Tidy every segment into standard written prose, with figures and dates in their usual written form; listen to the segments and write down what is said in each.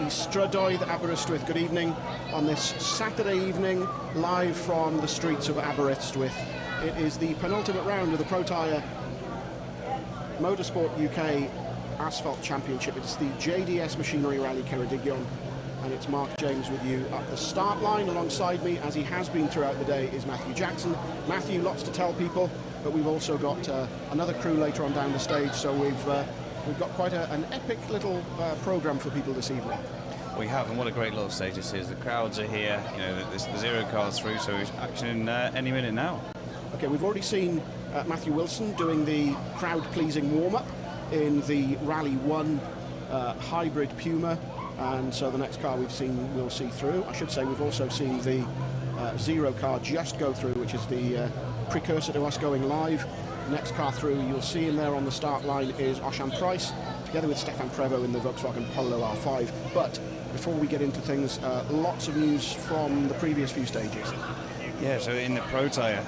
Strydoedd, Aberystwyth. Good evening on this Saturday evening, live from the streets of Aberystwyth. It is the penultimate round of the Protyre Motorsport UK Asphalt Championship. It's the JDS Machinery Rally Ceredigion, and it's Mark James with you at the start line. Alongside me, as he has been throughout the day, is Matthew Jackson. Matthew, lots to tell people, but we've also got another crew later on down the stage, so we've got quite an epic little programme for people this evening. We have, and what a great little stage this is. The crowds are here, you know, the zero cars through, so it's action any minute now. Okay, we've already seen Matthew Wilson doing the crowd-pleasing warm-up in the Rally 1 hybrid Puma, and so the next car we'll see through. I should say we've also seen the zero car just go through, which is the precursor to us going live. Next car through you'll see in there on the start line is Osian Price, together with Stefan Prevost in the Volkswagen Polo R5. But before we get into things, lots of news from the previous few stages. Yeah, so in the Protyre,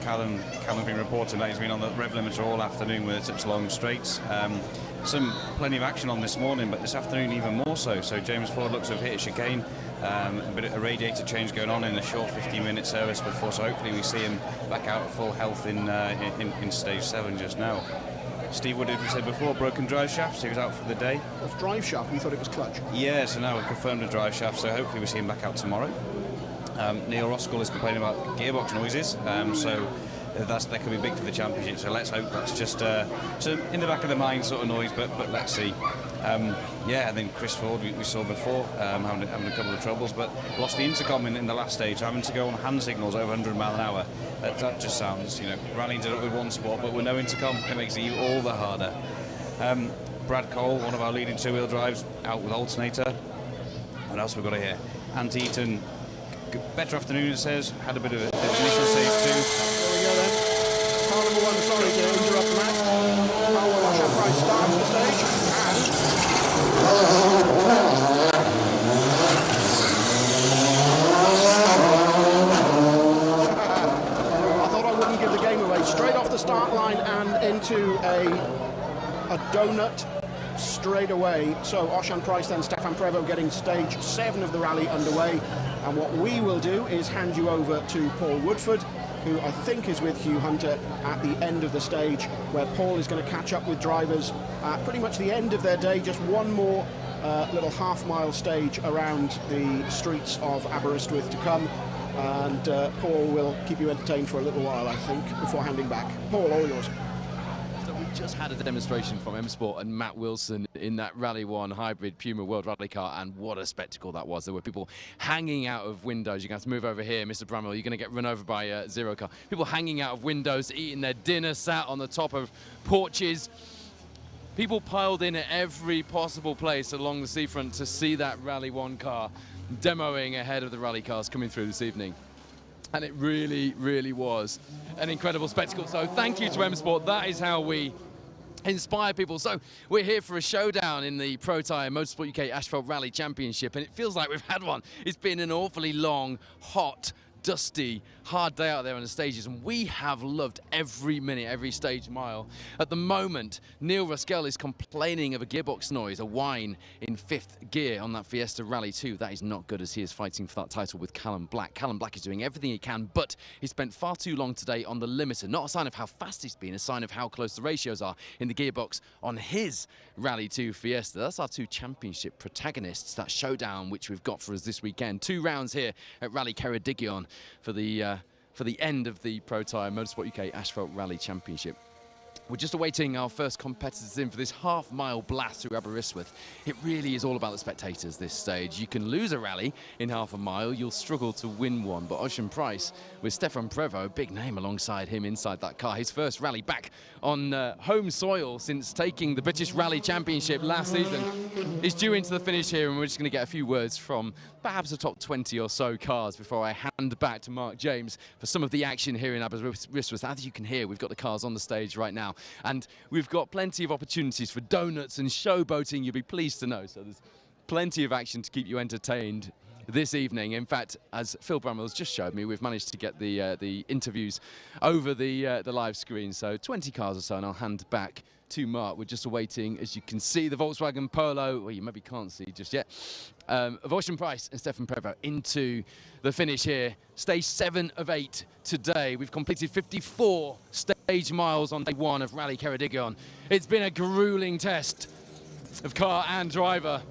Callum been reporting that he's been on the rev limiter all afternoon with such long straights. Plenty of action on this morning, but this afternoon even more so. So James Ford looks to have hit a chicane, a bit of a radiator change going on in a short 15-minute service before, so hopefully we see him back out at full health in stage 7 just now. Steve, what did we say before? Broken drive shaft, so he was out for the day. It was drive shaft, we thought it was clutch. Yeah, so now we've confirmed the drive shaft, so hopefully we see him back out tomorrow. Neil Roskell is complaining about gearbox noises, so that could be big for the championship, so let's hope that's just so in the back of the mind sort of noise, but let's see. Yeah, and then Chris Ford we saw before, having a couple of troubles, but lost the intercom in the last stage, having to go on hand signals over 100 mile an hour. That just sounds, you know, rallying it up with one sport, but with no intercom, it makes it all the harder. Brad Cole, one of our leading two-wheel drives, out with alternator. What else we've got to hear? Ant Eaton, better afternoon, it says, had a bit of an initial stage too. There we go then. Car number 1, sorry to interrupt Matt. Osian Price starts the stage, I thought I wouldn't give the game away. Straight off the start line and into a donut straight away. So Osian Price, then Stefan Prevost getting stage 7 of the rally underway. And what we will do is hand you over to Paul Woodford, who I think is with Hugh Hunter at the end of the stage, where Paul is going to catch up with drivers at pretty much the end of their day. Just one more little half-mile stage around the streets of Aberystwyth to come. And Paul will keep you entertained for a little while, I think, before handing back. Paul, all yours. Just had a demonstration from M Sport and Matt Wilson in that Rally 1 hybrid Puma World Rally car, and what a spectacle that was. There were people hanging out of windows. You're going to have to move over here, Mr. Bramwell. You're going to get run over by a zero car. People hanging out of windows, eating their dinner, sat on the top of porches. People piled in at every possible place along the seafront to see that Rally 1 car demoing ahead of the rally cars coming through this evening. And it really, really was an incredible spectacle. So thank you to M Sport. That is how we inspire people. So we're here for a showdown in the Protyre Motorsport UK Asphalt Rally Championship, and it feels like we've had one. It's been an awfully long, hot, dusty, hard day out there on the stages, and we have loved every minute, every stage mile. At the moment, Neil Roskell is complaining of a gearbox noise, a whine in 5th gear on that Fiesta Rally 2. That is not good, as he is fighting for that title with Callum Black. Callum Black is doing everything he can, but he spent far too long today on the limiter. Not a sign of how fast he's been, a sign of how close the ratios are in the gearbox on his Rally 2 Fiesta. That's our two championship protagonists, that showdown which we've got for us this weekend. 2 rounds here at Rally Ceredigion for the end of the Protyre Motorsport UK Asphalt Rally Championship. We're just awaiting our first competitors in for this half-mile blast through Aberystwyth. It really is all about the spectators this stage. You can lose a rally in half a mile, you'll struggle to win one. But Osian Price, with Stefan Prevost, big name alongside him inside that car. His first rally back on home soil since taking the British Rally Championship last season, is due into the finish here, and we're just going to get a few words from perhaps the top 20 or so cars before I hand back to Mark James for some of the action here in Aberystwyth. As you can hear, we've got the cars on the stage right now, and we've got plenty of opportunities for donuts and showboating, you'll be pleased to know. So there's plenty of action to keep you entertained this evening. In fact, as Phil Bramwell's just showed me, we've managed to get the interviews over the live screen. So 20 cars or so, and I'll hand back to mark. We're just awaiting, as you can see, the Volkswagen Polo, well, you maybe can't see just yet, of Ocean Price and Stefan Prevo into the finish here. Stage 7 of 8 today. We've completed 54 stage miles on day 1 of Rally Ceredigion. It's been a grueling test of car and driver.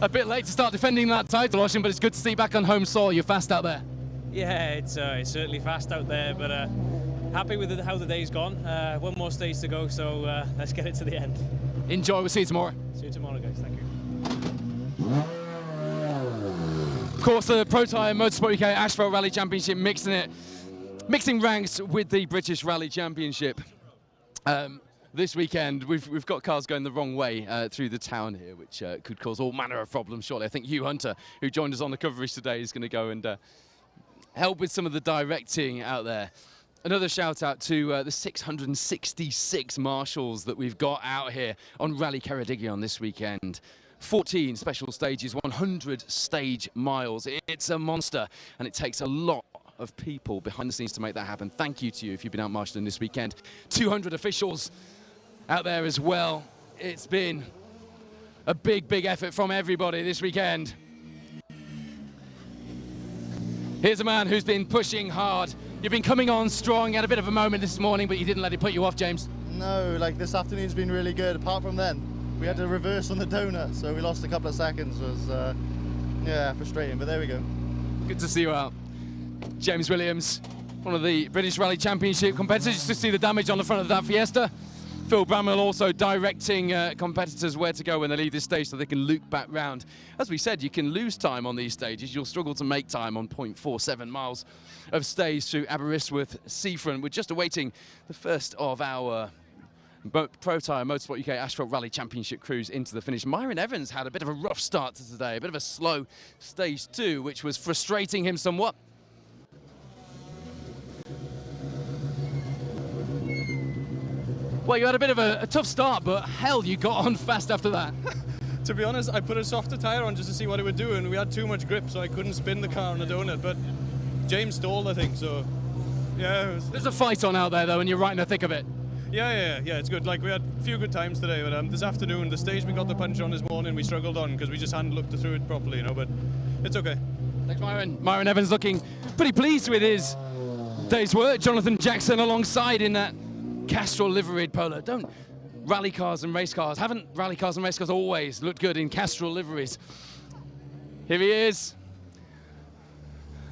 A bit late to start defending that title, Ocean, but it's good to see you back on home soil. You're fast out there. Yeah, it's certainly fast out there, but happy with how the day's gone. One more stage to go, so let's get it to the end. Enjoy. We'll see you tomorrow. See you tomorrow, guys. Thank you. Of course, the Protyre Motorsport UK Asphalt Rally Championship mixing ranks with the British Rally Championship. This weekend, we've got cars going the wrong way through the town here, which could cause all manner of problems, surely. I think Hugh Hunter, who joined us on the coverage today, is going to go and help with some of the directing out there. Another shout out to the 666 marshals that we've got out here on Rally Ceredigion this weekend. 14 special stages, 100 stage miles. It's a monster, and it takes a lot of people behind the scenes to make that happen. Thank you to you if you've been out marshalling this weekend. 200 officials out there as well. It's been a big effort from everybody this weekend. Here's a man who's been pushing hard. You've been coming on strong. You had a bit of a moment this morning, but you didn't let it put you off, James. No, like this afternoon's been really good. Apart from then, we had to reverse on the donut, so we lost a couple of seconds. It was, yeah, frustrating, but there we go. Good to see you out. James Williams, one of the British Rally Championship competitors. Just to see the damage on the front of that Fiesta. Phil Bramwell also directing competitors where to go when they leave this stage so they can loop back round. As we said, you can lose time on these stages. You'll struggle to make time on 0.47 miles of stage through Aberystwyth Seafront. We're just awaiting the first of our Protyre Motorsport UK Asphalt Rally Championship crews into the finish. Myron Evans had a bit of a rough start to today, a bit of a slow stage 2, which was frustrating him somewhat. Well, you had a bit of a tough start, but hell, you got on fast after that. To be honest, I put a softer tyre on just to see what it would do, and we had too much grip, so I couldn't spin the car on the donut, but James stalled, I think, so yeah. There's a fight on out there, though, and you're right in the thick of it. Yeah, it's good. Like, we had a few good times today, but this afternoon, the stage we got the punch on this morning, we struggled on because we just hadn't looked through it properly, you know, but it's okay. Thanks, Myron. Myron Evans looking pretty pleased with his day's work. Jonathan Jackson alongside in that Castrol liveried Polo. Haven't rally cars and race cars always looked good in Castrol liveries? Here he is,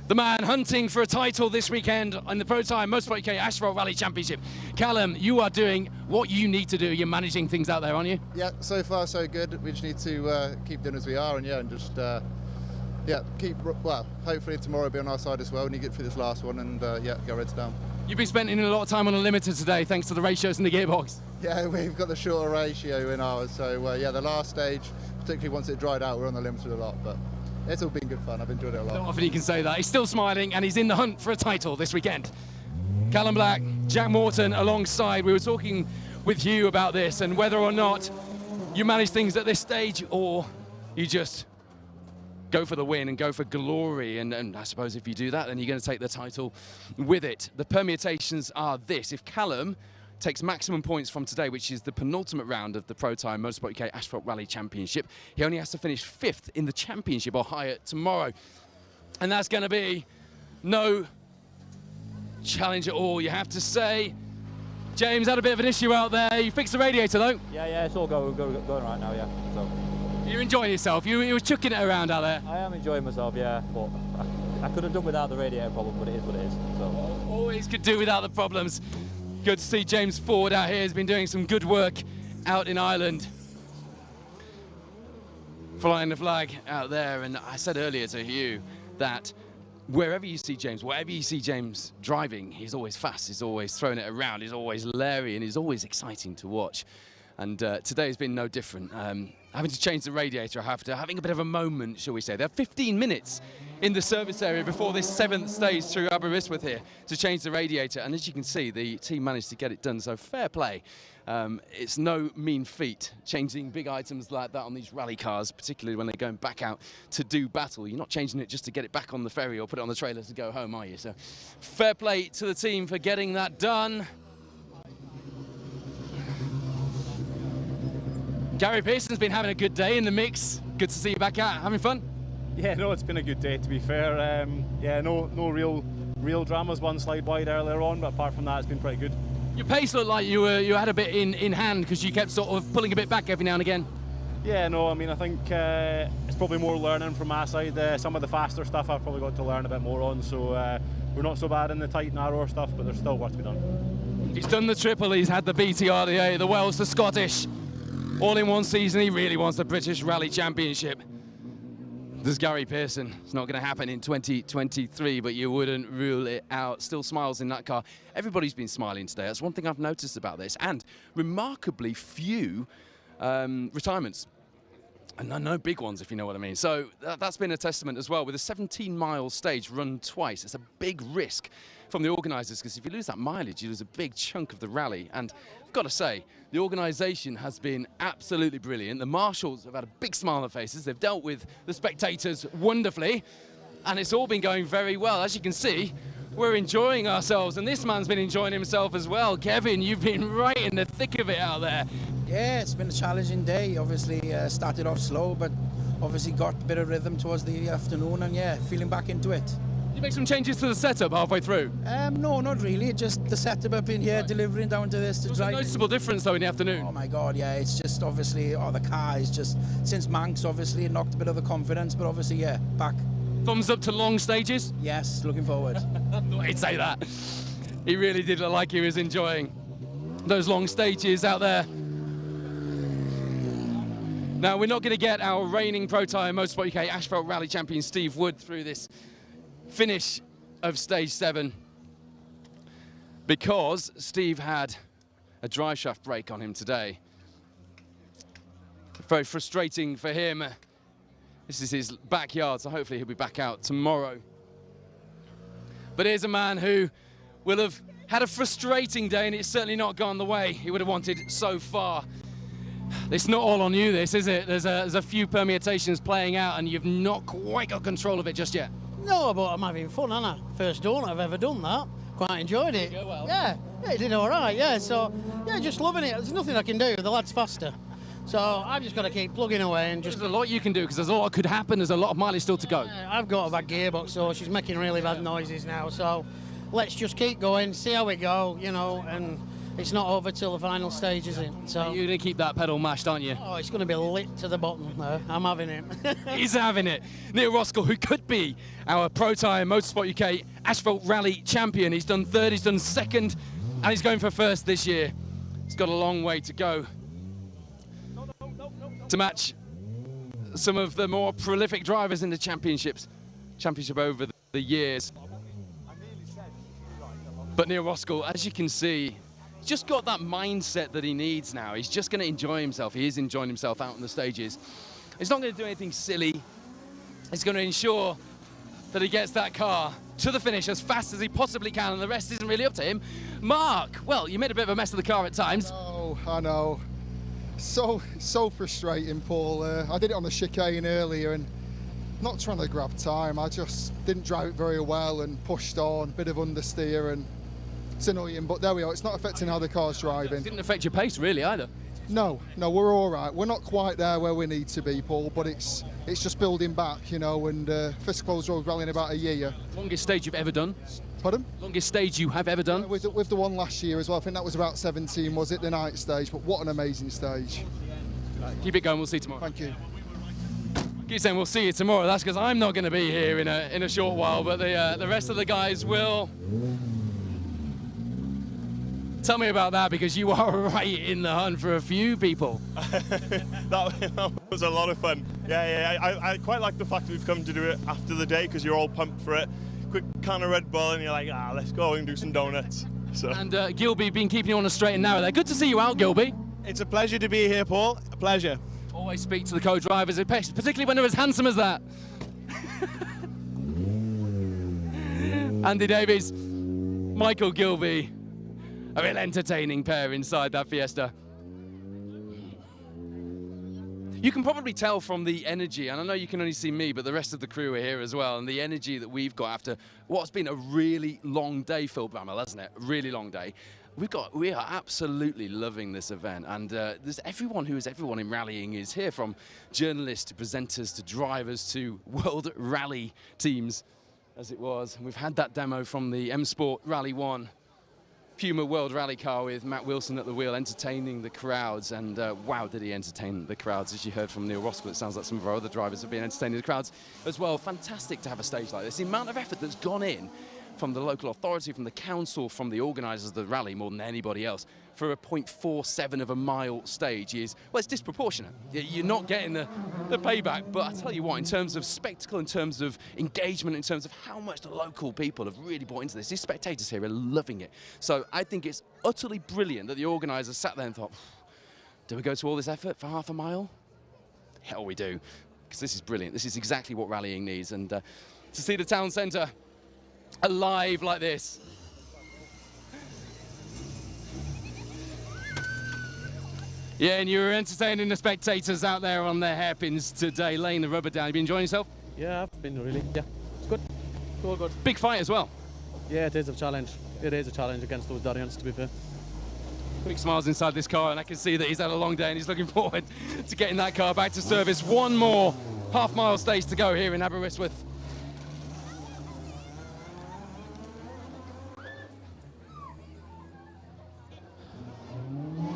the man hunting for a title this weekend on the Protyre Motorsport UK Asphalt Rally Championship. Callum, you are doing what you need to do. You're managing things out there, aren't you? Yeah, so far so good. We just need to keep doing as we are, and yeah, and just hopefully tomorrow will be on our side as well, and you get through this last one, and yeah, go Reds down. You've been spending a lot of time on a limited today, thanks to the ratios and the gearbox. Yeah, we've got the shorter ratio in ours, so yeah, the last stage, particularly once it dried out, we're on the limited a lot, but it's all been good fun. I've enjoyed it a lot. Not often he can say that. He's still smiling, and he's in the hunt for a title this weekend. Callum Black, Jack Morton alongside. We were talking with Hugh about this and whether or not you manage things at this stage or you just go for the win and go for glory, and I suppose if you do that, then you're going to take the title with it. The permutations are this: if Callum takes maximum points from today, which is the penultimate round of the Protyre Motorsport UK Asphalt Rally Championship, he only has to finish 5th in the championship or higher tomorrow, and that's going to be no challenge at all, you have to say. James had a bit of an issue out there. You fixed the radiator though? Yeah, it's all going right now, yeah. So. You're enjoying yourself. You were chucking it around out there. I am enjoying myself, yeah, but I could have done without the radiator problem, but it is what it is. So. Always could do without the problems. Good to see James Ford out here. He's been doing some good work out in Ireland. Flying the flag out there, and I said earlier to Hugh that whatever you see James driving, he's always fast, he's always throwing it around, he's always leery, and he's always exciting to watch. And today has been no different. Having to change the radiator after having a bit of a moment, shall we say. They have 15 minutes in the service area before this 7th stage through Aberystwyth here to change the radiator. And as you can see, the team managed to get it done, so fair play. It's no mean feat changing big items like that on these rally cars, particularly when they're going back out to do battle. You're not changing it just to get it back on the ferry or put it on the trailer to go home, are you? So fair play to the team for getting that done. Gary Pearson's been having a good day in the mix. Good to see you back out. Having fun? Yeah, no, it's been a good day to be fair. Yeah, no real dramas. One slide wide earlier on, but apart from that, it's been pretty good. Your pace looked like you had a bit in hand because you kept sort of pulling a bit back every now and again. Yeah, no, I mean, I think it's probably more learning from my side. Some of the faster stuff I've probably got to learn a bit more on, so we're not so bad in the tight, narrower stuff, but there's still work to be done. He's done the triple, he's had the BTR, the Welsh, the Scottish, all in one season. He really wants the British Rally Championship. There's Gary Pearson. It's not going to happen in 2023, but you wouldn't rule it out. Still smiles in that car. Everybody's been smiling today. That's one thing I've noticed about this. And remarkably few retirements. And no big ones, if you know what I mean. So that's been a testament as well. With a 17-mile stage run twice, it's a big risk from the organisers, because if you lose that mileage, you lose a big chunk of the rally. And I've got to say, the organisation has been absolutely brilliant. The marshals have had a big smile on their faces. They've dealt with the spectators wonderfully, and it's all been going very well. As you can see, we're enjoying ourselves, and this man's been enjoying himself as well. Kevin, you've been right in the thick of it out there. Yeah, it's been a challenging day. Obviously, started off slow, but obviously got a bit of rhythm towards the afternoon, and yeah, feeling back into it. You make some changes to the setup halfway through? No, not really. Just the setup up in here, delivering down to this to There's drive. a noticeable difference though in the afternoon. Oh my God, yeah, it's just obviously, the car is just, since Manx obviously it knocked a bit of the confidence, but obviously, yeah, back. Thumbs up to long stages? Yes, looking forward. I thought he'd say that. He really did look like he was enjoying those long stages out there. Now, we're not going to get our reigning Protyre Motorsport UK Asphalt Rally champion Steve Wood through this finish of stage 7 because Steve had a drive shaft break on him today. Very frustrating for him. This is his backyard, so hopefully he'll be back out tomorrow. But here's a man who will have had a frustrating day, and it's certainly not gone the way he would have wanted so far. It's not all on you, this, is it? There's a few permutations playing out, and you've not quite got control of it just yet. No, but I'm having fun, aren't I? First donut I've ever done that. Quite enjoyed it. Did it go well? Yeah, it did all right, yeah. So, yeah, just loving it. There's nothing I can do. The lad's faster. So I've just got to keep plugging away and just... There's a lot you can do, because there's a lot could happen. There's a lot of mileage still to go. I've got a bad gearbox, so she's making really bad noises now. So let's just keep going, see how we go, you know, and it's not over till the final stage, is it? So You're going to keep that pedal mashed, aren't you? oh, it's going to be lit to the bottom there. I'm having it. He's having it. Neil Roskell, who could be our Protyre Motorsport UK Asphalt Rally champion. He's done third, he's done second, and he's going for first this year. He's got a long way to go to match some of the more prolific drivers in the championship over the years. But Neil Roskell, as you can see, he's just got that mindset that he needs now. He's just going to enjoy himself. He is enjoying himself out on the stages. He's not going to do anything silly. He's going to ensure that he gets that car to the finish as fast as he possibly can, and the rest isn't really up to him. Mark, well, you made a bit of a mess of the car at times. Oh, I know. So frustrating, Paul. I did it on the chicane earlier and not trying to grab time. I just didn't drive it very well and pushed on, bit of understeer, and it's annoying, but there we are. It's not affecting how the car's driving. It didn't affect your pace really either. No, we're all right. We're not quite there where we need to be, Paul, but it's just building back, you know, and Fist Closed Road rallying about a year. Longest stage you've ever done? Pardon? Longest stage you have ever done? With the one last year as well. I think that was about 17, was it, the night stage? But what an amazing stage. Keep it going, we'll see you tomorrow. Thank you. Keep saying we'll see you tomorrow. That's because I'm not going to be here in a short while, but the rest of the guys will. Tell me about that, because you are right in the hunt for a few people. that was a lot of fun. Yeah. I quite like the fact that we've come to do it after the day, because you're all pumped for it. Quick can of Red Bull and you're like, let's go and do some donuts. So. And Gilby been keeping you on the straight and narrow there. Good to see you out, Gilby. It's a pleasure to be here, Paul. A pleasure. Always speak to the co-drivers, particularly when they're as handsome as that. Andy Davies, Michael Gilby, a real entertaining pair inside that Fiesta. You can probably tell from the energy, and I know you can only see me, but the rest of the crew are here as well, and the energy that we've got after what's been a really long day, Phil Bramwell, hasn't it? A really long day. We are absolutely loving this event, and there's everyone who is everyone in rallying is here, from journalists to presenters to drivers to World Rally teams, as it was. And we've had that demo from the M Sport Rally 1 Puma World Rally car with Matt Wilson at the wheel, entertaining the crowds, and wow, did he entertain the crowds. As you heard from Neil Roskell, it sounds like some of our other drivers have been entertaining the crowds as well. Fantastic to have a stage like this. The amount of effort that's gone in from the local authority, from the council, from the organisers of the rally, more than anybody else, for a 0.47 of a mile stage is, well, it's disproportionate. You're not getting the payback, but I tell you what, in terms of spectacle, in terms of engagement, in terms of how much the local people have really bought into this, these spectators here are loving it. So I think it's utterly brilliant that the organisers sat there and thought, do we go to all this effort for half a mile? Hell, we do, because this is brilliant. This is exactly what rallying needs, and to see the town centre alive like this. Yeah, and you were entertaining the spectators out there on their hairpins today, laying the rubber down. You been enjoying yourself? Yeah, I've been really, yeah. It's good. It's all good. Big fight as well. Yeah, it is a challenge. It is a challenge against those Darians, to be fair. Big smiles inside this car, and I can see that he's had a long day and he's looking forward to getting that car back to service. One more half-mile stage to go here in Aberystwyth.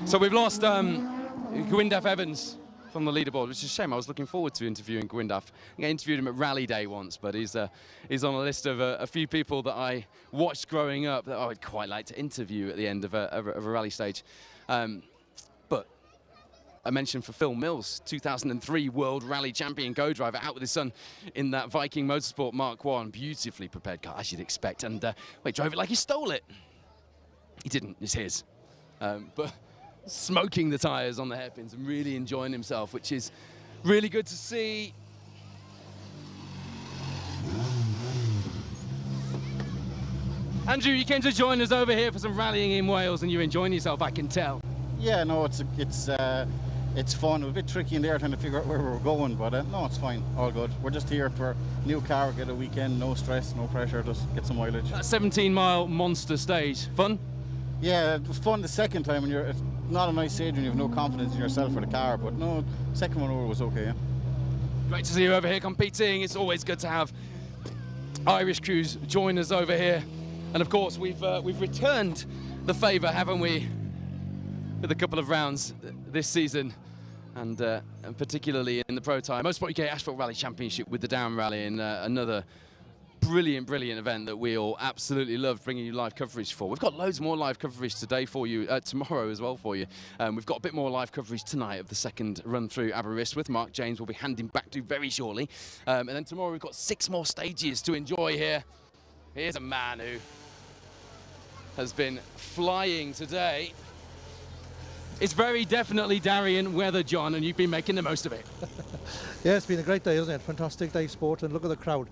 So we've lost Gwyndaf Evans from the leaderboard, which is a shame. I was looking forward to interviewing Gwyndaf. I interviewed him at Rally Day once, but he's on a list of a few people that I watched growing up that I would quite like to interview at the end of a rally stage. But a mention for Phil Mills, 2003 World Rally Champion co-driver, out with his son in that Viking Motorsport Mark 1, beautifully prepared car, as you'd expect, and he drove it like he stole it. He didn't, it's his. But smoking the tyres on the hairpins and really enjoying himself, which is really good to see. Andrew, you came to join us over here for some rallying in Wales, and you're enjoying yourself, I can tell. Yeah, no, it's fun. It was a bit tricky in there trying to figure out where we were going, but no, it's fine, all good. We're just here for a new car, get a weekend, no stress, no pressure, just get some mileage. That 17-mile monster stage, fun? Yeah, it was fun the second time, and it's not a nice stage when you have no confidence in yourself or the car, but no, second one over was okay. Yeah. Great to see you over here competing. It's always good to have Irish crews join us over here. And of course, we've returned the favour, haven't we, with a couple of rounds this season, and particularly in the Protyre Motorsport UK Asphalt Rally Championship with the Down Rally, and another brilliant event that we all absolutely love bringing you live coverage for. We've got loads more live coverage today for you, tomorrow as well for you. We've got a bit more live coverage tonight of the second run through Aberystwyth. Mark James will be handing back to very shortly. And then tomorrow we've got 6 more stages to enjoy here. Here's a man who has been flying today. It's very definitely Darien weather, John, and you've been making the most of it. Yeah, it's been a great day, isn't it? Fantastic day sport, and look at the crowd.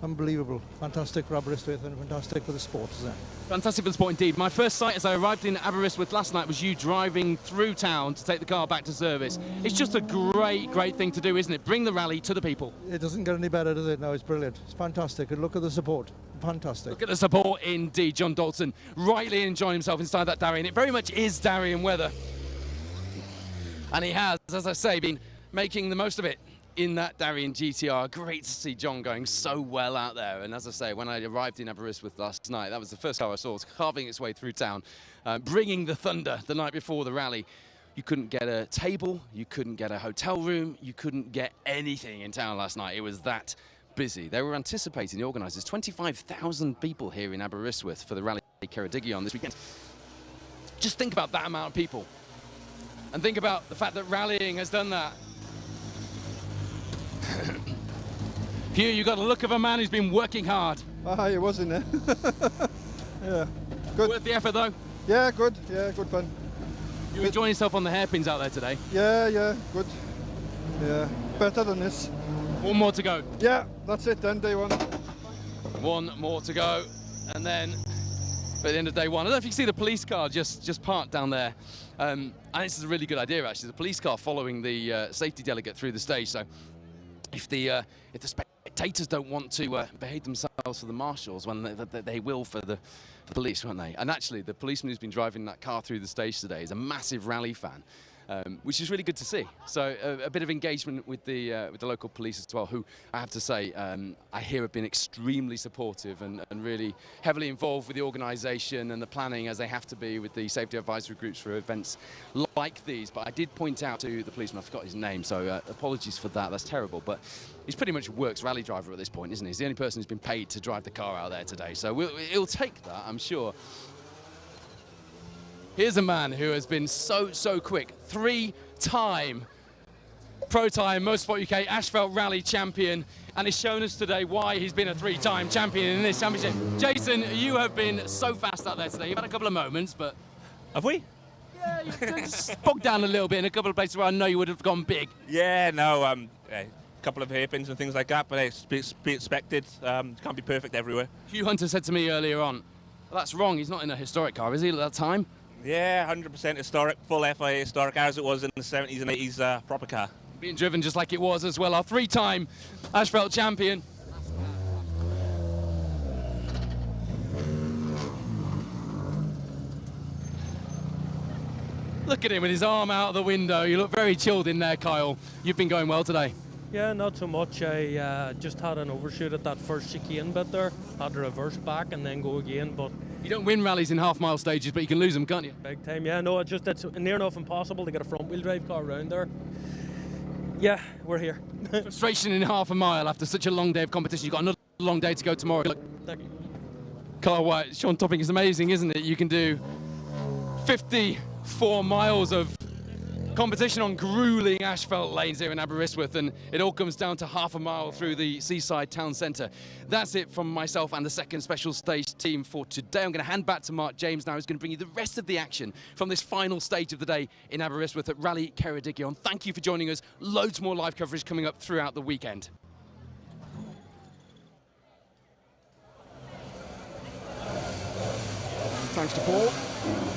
Unbelievable. Fantastic for Aberystwyth and fantastic for the sport, isn't it? Fantastic for the sport indeed. My first sight as I arrived in Aberystwyth last night was you driving through town to take the car back to service. It's just a great thing to do, isn't it? Bring the rally to the people. It doesn't get any better, does it? No, it's brilliant. It's fantastic. And look at the support. Fantastic. Look at the support indeed. John Dalton rightly enjoying himself inside that Darien. It very much is Darien weather. And he has, as I say, been making the most of it in that Darien GTR. Great to see John going so well out there. And as I say, when I arrived in Aberystwyth last night, that was the first car I saw. It was carving its way through town, bringing the thunder the night before the rally. You couldn't get a table, you couldn't get a hotel room, you couldn't get anything in town last night. It was that busy. They were anticipating, the organisers, 25,000 people here in Aberystwyth for the rally Ceredigion this weekend. Just think about that amount of people. And think about the fact that rallying has done that. Hugh, you got a look of a man who's been working hard. It was in there. Yeah, good. Worth the effort though? Yeah, good. Yeah, good fun. You enjoying yourself on the hairpins out there today? Yeah, good. Yeah, better than this. One more to go? Yeah, that's it then, day one. One more to go, and then at the end of day one. I don't know if you can see the police car just parked down there. And this is a really good idea, actually. The police car following the safety delegate through the stage. So if the spectators don't want to behave themselves for the marshals when they will for the police, won't they? And actually, the policeman who's been driving that car through the stage today is a massive rally fan. Which is really good to see. So a bit of engagement with the local police as well, who I have to say I hear have been extremely supportive and really heavily involved with the organisation and the planning, as they have to be with the safety advisory groups for events like these. But I did point out to the policeman, I forgot his name, so apologies for that. That's terrible. But he's pretty much a works rally driver at this point, isn't he? He's the only person who's been paid to drive the car out there today. So he'll take that, I'm sure. Here's a man who has been so quick. 3-time Protyre Motorsport UK Asphalt Rally champion, and he's shown us today why he's been a 3-time champion in this championship. Jason, you have been so fast out there today. You've had a couple of moments, but... Have we? Yeah, you've just bogged down a little bit in a couple of places where I know you would have gone big. Yeah, no, a couple of hairpins and things like that, but it's to be expected. Can't be perfect everywhere. Hugh Hunter said to me earlier on, well, that's wrong, he's not in a historic car, is he, at that time? Yeah, 100% historic, full FIA historic, as it was in the 70s and 80s proper car. Being driven just like it was as well, our 3-time Asphalt champion. Look at him with his arm out of the window. You look very chilled in there, Kyle. You've been going well today. Yeah, not so much. I just had an overshoot at that first chicane bit there. Had to reverse back and then go again, but... You don't win rallies in half-mile stages, but you can lose them, can't you? Big time, yeah. No, it's near enough impossible to get a front-wheel drive car around there. Yeah, we're here. Frustration in half a mile after such a long day of competition. You've got another long day to go tomorrow. Look. Thank you. Kyle White, Sean Topping is amazing, isn't it? You can do 54 miles of competition on grueling asphalt lanes here in Aberystwyth, and it all comes down to half a mile through the seaside town centre. That's it from myself and the second special stage team for today. I'm going to hand back to Mark James now, who's going to bring you the rest of the action from this final stage of the day in Aberystwyth at Rally Ceredigion. Thank you for joining us. Loads more live coverage coming up throughout the weekend. Thanks to Paul.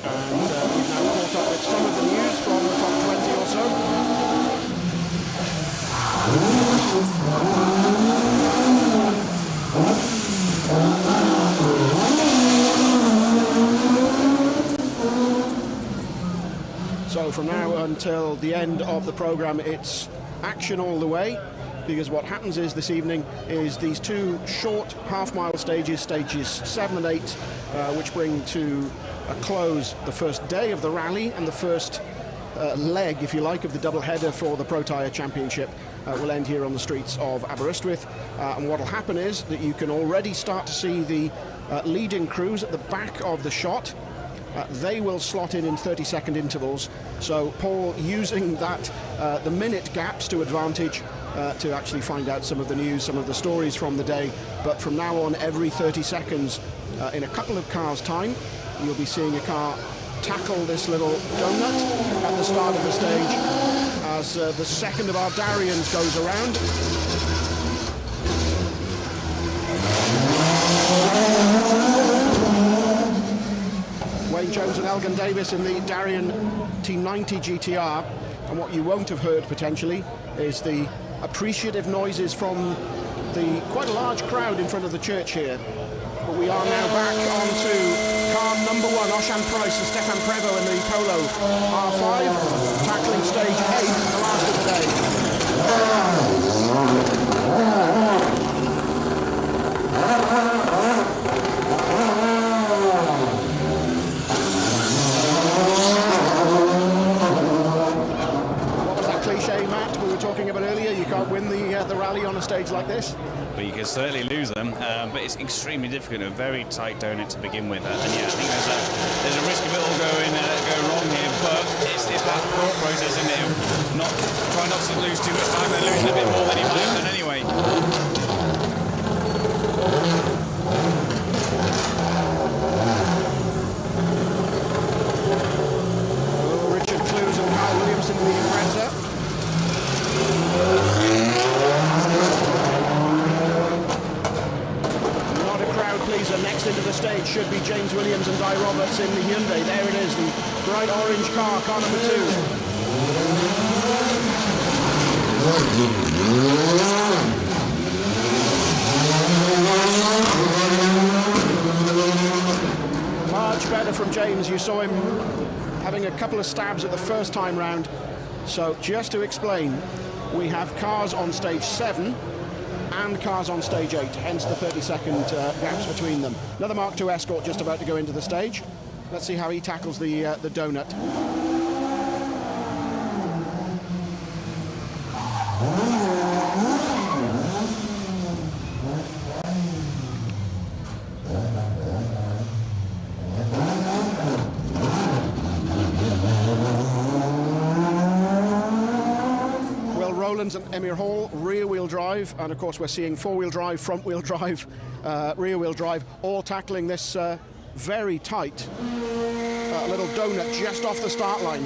And we've now caught up with some of the news from the top 20 or so. So from now until the end of the programme, it's action all the way, because what happens is this evening is these two short half-mile stages, stages 7 and 8, which bring to a close the first day of the rally, and the first leg, if you like, of the double-header for the Protyre Championship will end here on the streets of Aberystwyth. And what will happen is that you can already start to see the leading crews at the back of the shot. They will slot in 30-second intervals. So Paul using that the minute gaps to advantage to actually find out some of the news, some of the stories from the day. But from now on, every 30 seconds, in a couple of cars' time, you'll be seeing a car tackle this little donut at the start of the stage as the second of our Darians goes around. Wayne Jones and Elgin Davis in the Darien T90 GTR, and what you won't have heard potentially is the appreciative noises from the quite a large crowd in front of the church here. But we are now back onto car number 1, Oshan Price and Stefan Prevo in the Polo R5, tackling stage 8, the last of the day. What was that cliche, Matt, we were talking about earlier? You can't win the rally on a stage like this? But you can certainly lose them, but it's extremely difficult, a very tight donut to begin with. And yeah, I think there's a risk of it all going wrong here, but it's that thought process, isn't it? Try not to lose too much time, they're losing a bit more than he might have done anyway. Richard Clues and Kyle Williamson in the Impreza. Pleaser. Next into the stage should be James Williams and Di Roberts in the Hyundai. There it is, the bright orange car, car number 2. James, you saw him having a couple of stabs at the first time round. So just to explain, we have cars on stage 7 and cars on stage 8, hence the 30-second gaps between them. Another Mark II Escort just about to go into the stage. Let's see how he tackles the donut. And Emir Hall, rear-wheel drive, and of course we're seeing four-wheel drive, front-wheel drive, rear-wheel drive, all tackling this very tight little donut just off the start line.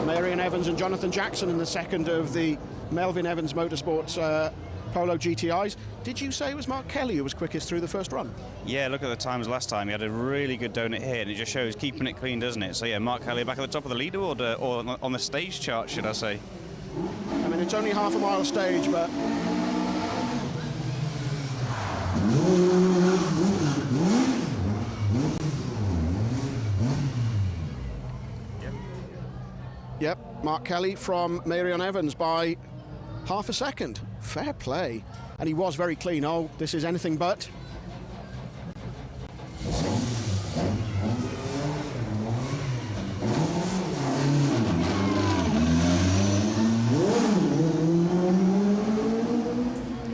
Marion Evans and Jonathan Jackson in the second of the Melvin Evans Motorsports Polo GTIs. Did you say it was Mark Kelly who was quickest through the first run? Yeah, look at the times last time. He had a really good donut here, and it just shows keeping it clean, doesn't it? So yeah, Mark Kelly back at the top of the leaderboard, or on the stage chart, should I say. I mean, it's only half a mile stage, but... Yep, Mark Kelly from Marion Evans by half a second. Fair play. And he was very clean. Oh, this is anything but.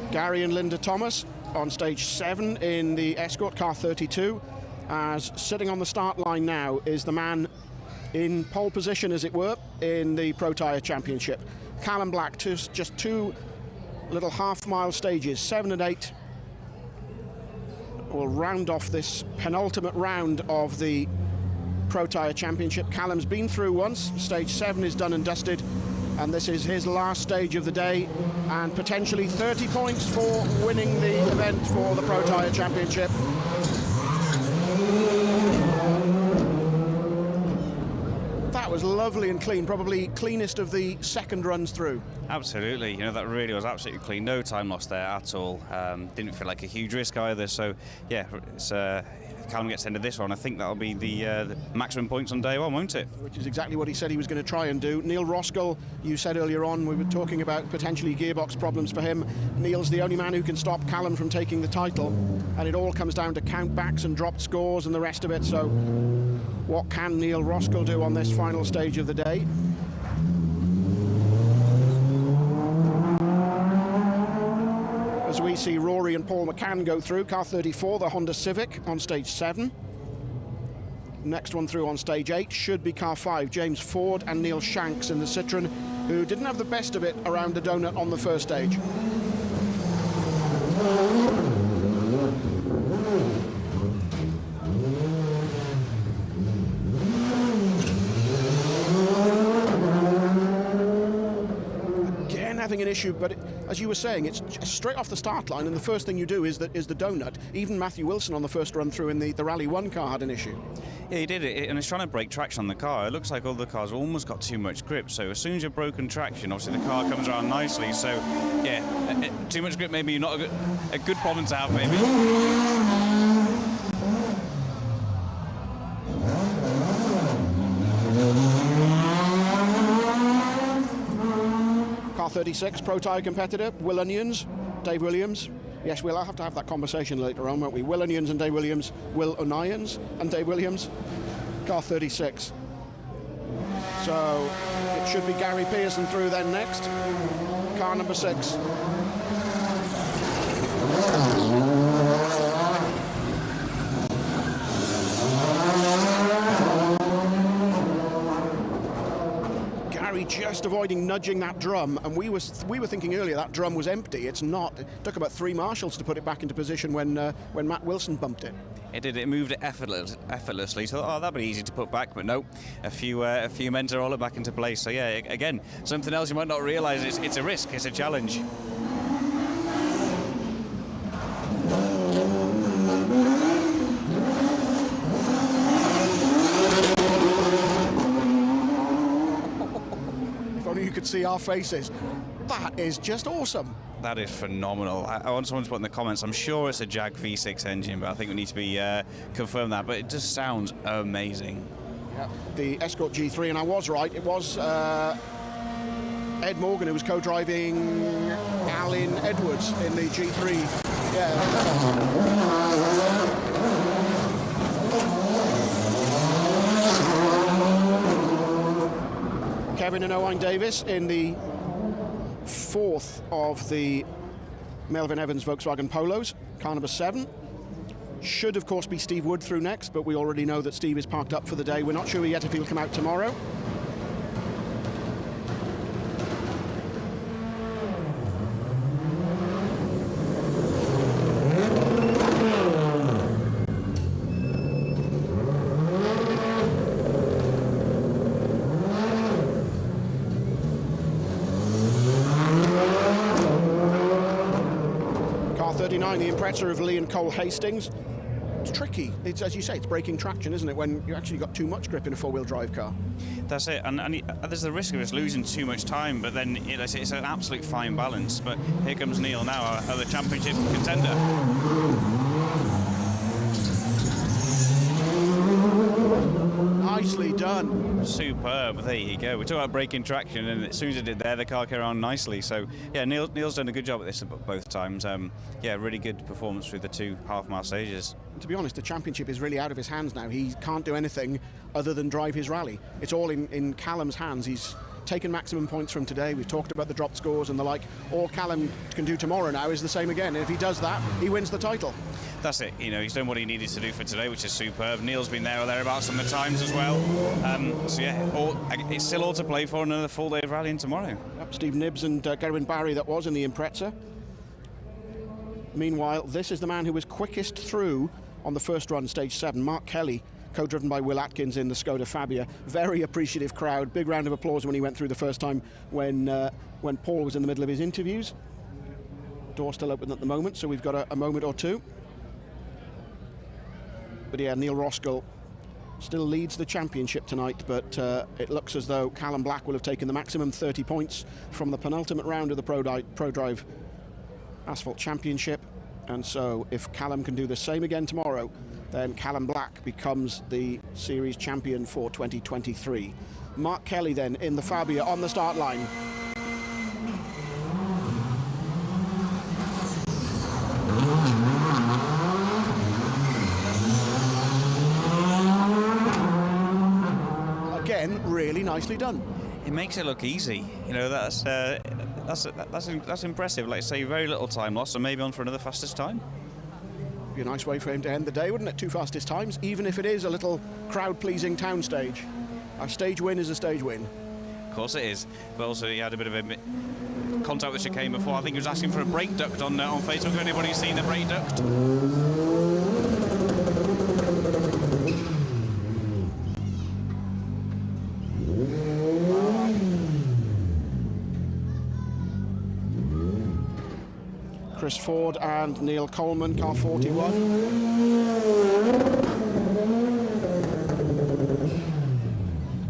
Gary and Linda Thomas on stage 7 in the Escort car 32. As sitting on the start line now is the man in pole position, as it were, in the Protyre Championship. Callum Black, just two little half-mile stages, 7 and 8, will round off this penultimate round of the Protyre Championship. Callum's been through once, stage 7 is done and dusted, and this is his last stage of the day, and potentially 30 points for winning the event for the Protyre Championship. That was lovely and clean, probably cleanest of the second runs through. Absolutely, you know, that really was absolutely clean. No time lost there at all. Didn't feel like a huge risk either. So, yeah, it's, if Callum gets into this one, I think that'll be the maximum points on day one, won't it? Which is exactly what he said he was going to try and do. Neil Roskell, you said earlier on, we were talking about potentially gearbox problems for him. Neil's the only man who can stop Callum from taking the title, and it all comes down to countbacks and dropped scores and the rest of it. So, what can Neil Roskell do on this final stage of the day? As we see Rory and Paul McCann go through, car 34, the Honda Civic on stage 7. Next one through on stage 8 should be car 5, James Ford and Neil Shanks in the Citroen, who didn't have the best of it around the donut on the first stage. Having an issue, but as you were saying, it's straight off the start line, and the first thing you do is the donut. Even Matthew Wilson on the first run through in the Rally 1 car had an issue. Yeah, he did it, and it's trying to break traction on the car. It looks like all the cars almost got too much grip, so as soon as you've broken traction, obviously the car comes around nicely. So, yeah, too much grip maybe not a good problem to have, maybe. Car 36, Protyre competitor, Will Onions, Dave Williams. Yes, we'll have to have that conversation later on, won't we? Will Onions and Dave Williams, Will Onions and Dave Williams, car 36. So it should be Gary Pearson through then next, car number 6. Just avoiding nudging that drum, and we were thinking earlier that drum was empty. It's not. It took about 3 marshals to put it back into position when Matt Wilson bumped it. It did. It moved it effortlessly. So that'd be easy to put back, but no, a few men to roll it back into place. So yeah, again, something else you might not realise. It's a risk. It's a challenge. see our faces. That is just awesome. That is phenomenal. I want someone to put in the comments, I'm sure it's a Jag V6 engine, but I think we need to be confirm that, but it just sounds amazing. Yeah. The Escort G3, and I was right, it was Ed Morgan who was co-driving Alan Edwards in the G3. Yeah. Kevin and Owain Davis in the fourth of the Melvin Evans Volkswagen Polos, car number 7. Should, of course, be Steve Wood through next, but we already know that Steve is parked up for the day. We're not sure yet if he'll come out tomorrow. Car 39, the Impreza of Lee and Cole Hastings. It's tricky. It's, as you say, it's breaking traction, isn't it, when you actually got too much grip in a four-wheel drive car. That's it, and there's the risk of us losing too much time, but then it's an absolute fine balance. But here comes Neil now, the championship contender. Nicely done. Superb. There you go. We're talking about braking traction, and as soon as it did there, the car came around nicely. So, yeah, Neil's done a good job at this both times. Yeah, really good performance through the 2 half-mile stages. To be honest, the championship is really out of his hands now. He can't do anything other than drive his rally. It's all in Callum's hands. He's taken maximum points from today. We've talked about the dropped scores and the like. All Callum can do tomorrow now is the same again. And if he does that, he wins the title. That's it. You know, he's done what he needed to do for today, which is superb. Neil's been there or thereabouts on the times as well. So yeah, it's still all to play for another full day of rallying tomorrow. Yep, Steve Nibbs and Gerwin Barry, that was in the Impreza. Meanwhile, this is the man who was quickest through on the first run, stage 7, Mark Kelly, co-driven by Will Atkins in the Skoda Fabia. Very appreciative crowd. Big round of applause when he went through the first time when Paul was in the middle of his interviews. Door still open at the moment, so we've got a moment or two. But yeah, Neil Roskell still leads the championship tonight, but it looks as though Callum Black will have taken the maximum 30 points from the penultimate round of the Pro Drive Asphalt Championship. And so if Callum can do the same again tomorrow, then Callum Black becomes the series champion for 2023. Mark Kelly then in the Fabia on the start line. Again, really nicely done. It makes it look easy. You know, that's impressive. Like I say, very little time lost, so maybe on for another fastest time. Be a nice way for him to end the day, wouldn't it? 2 fastest times, even if it is a little crowd-pleasing town stage. A stage win is a stage win. Of course it is. But also he had a bit of a contact with the chicane before. I think he was asking for a brake duct on Facebook. Has anybody seen the brake duct? Chris Ford and Neil Coleman, car 41.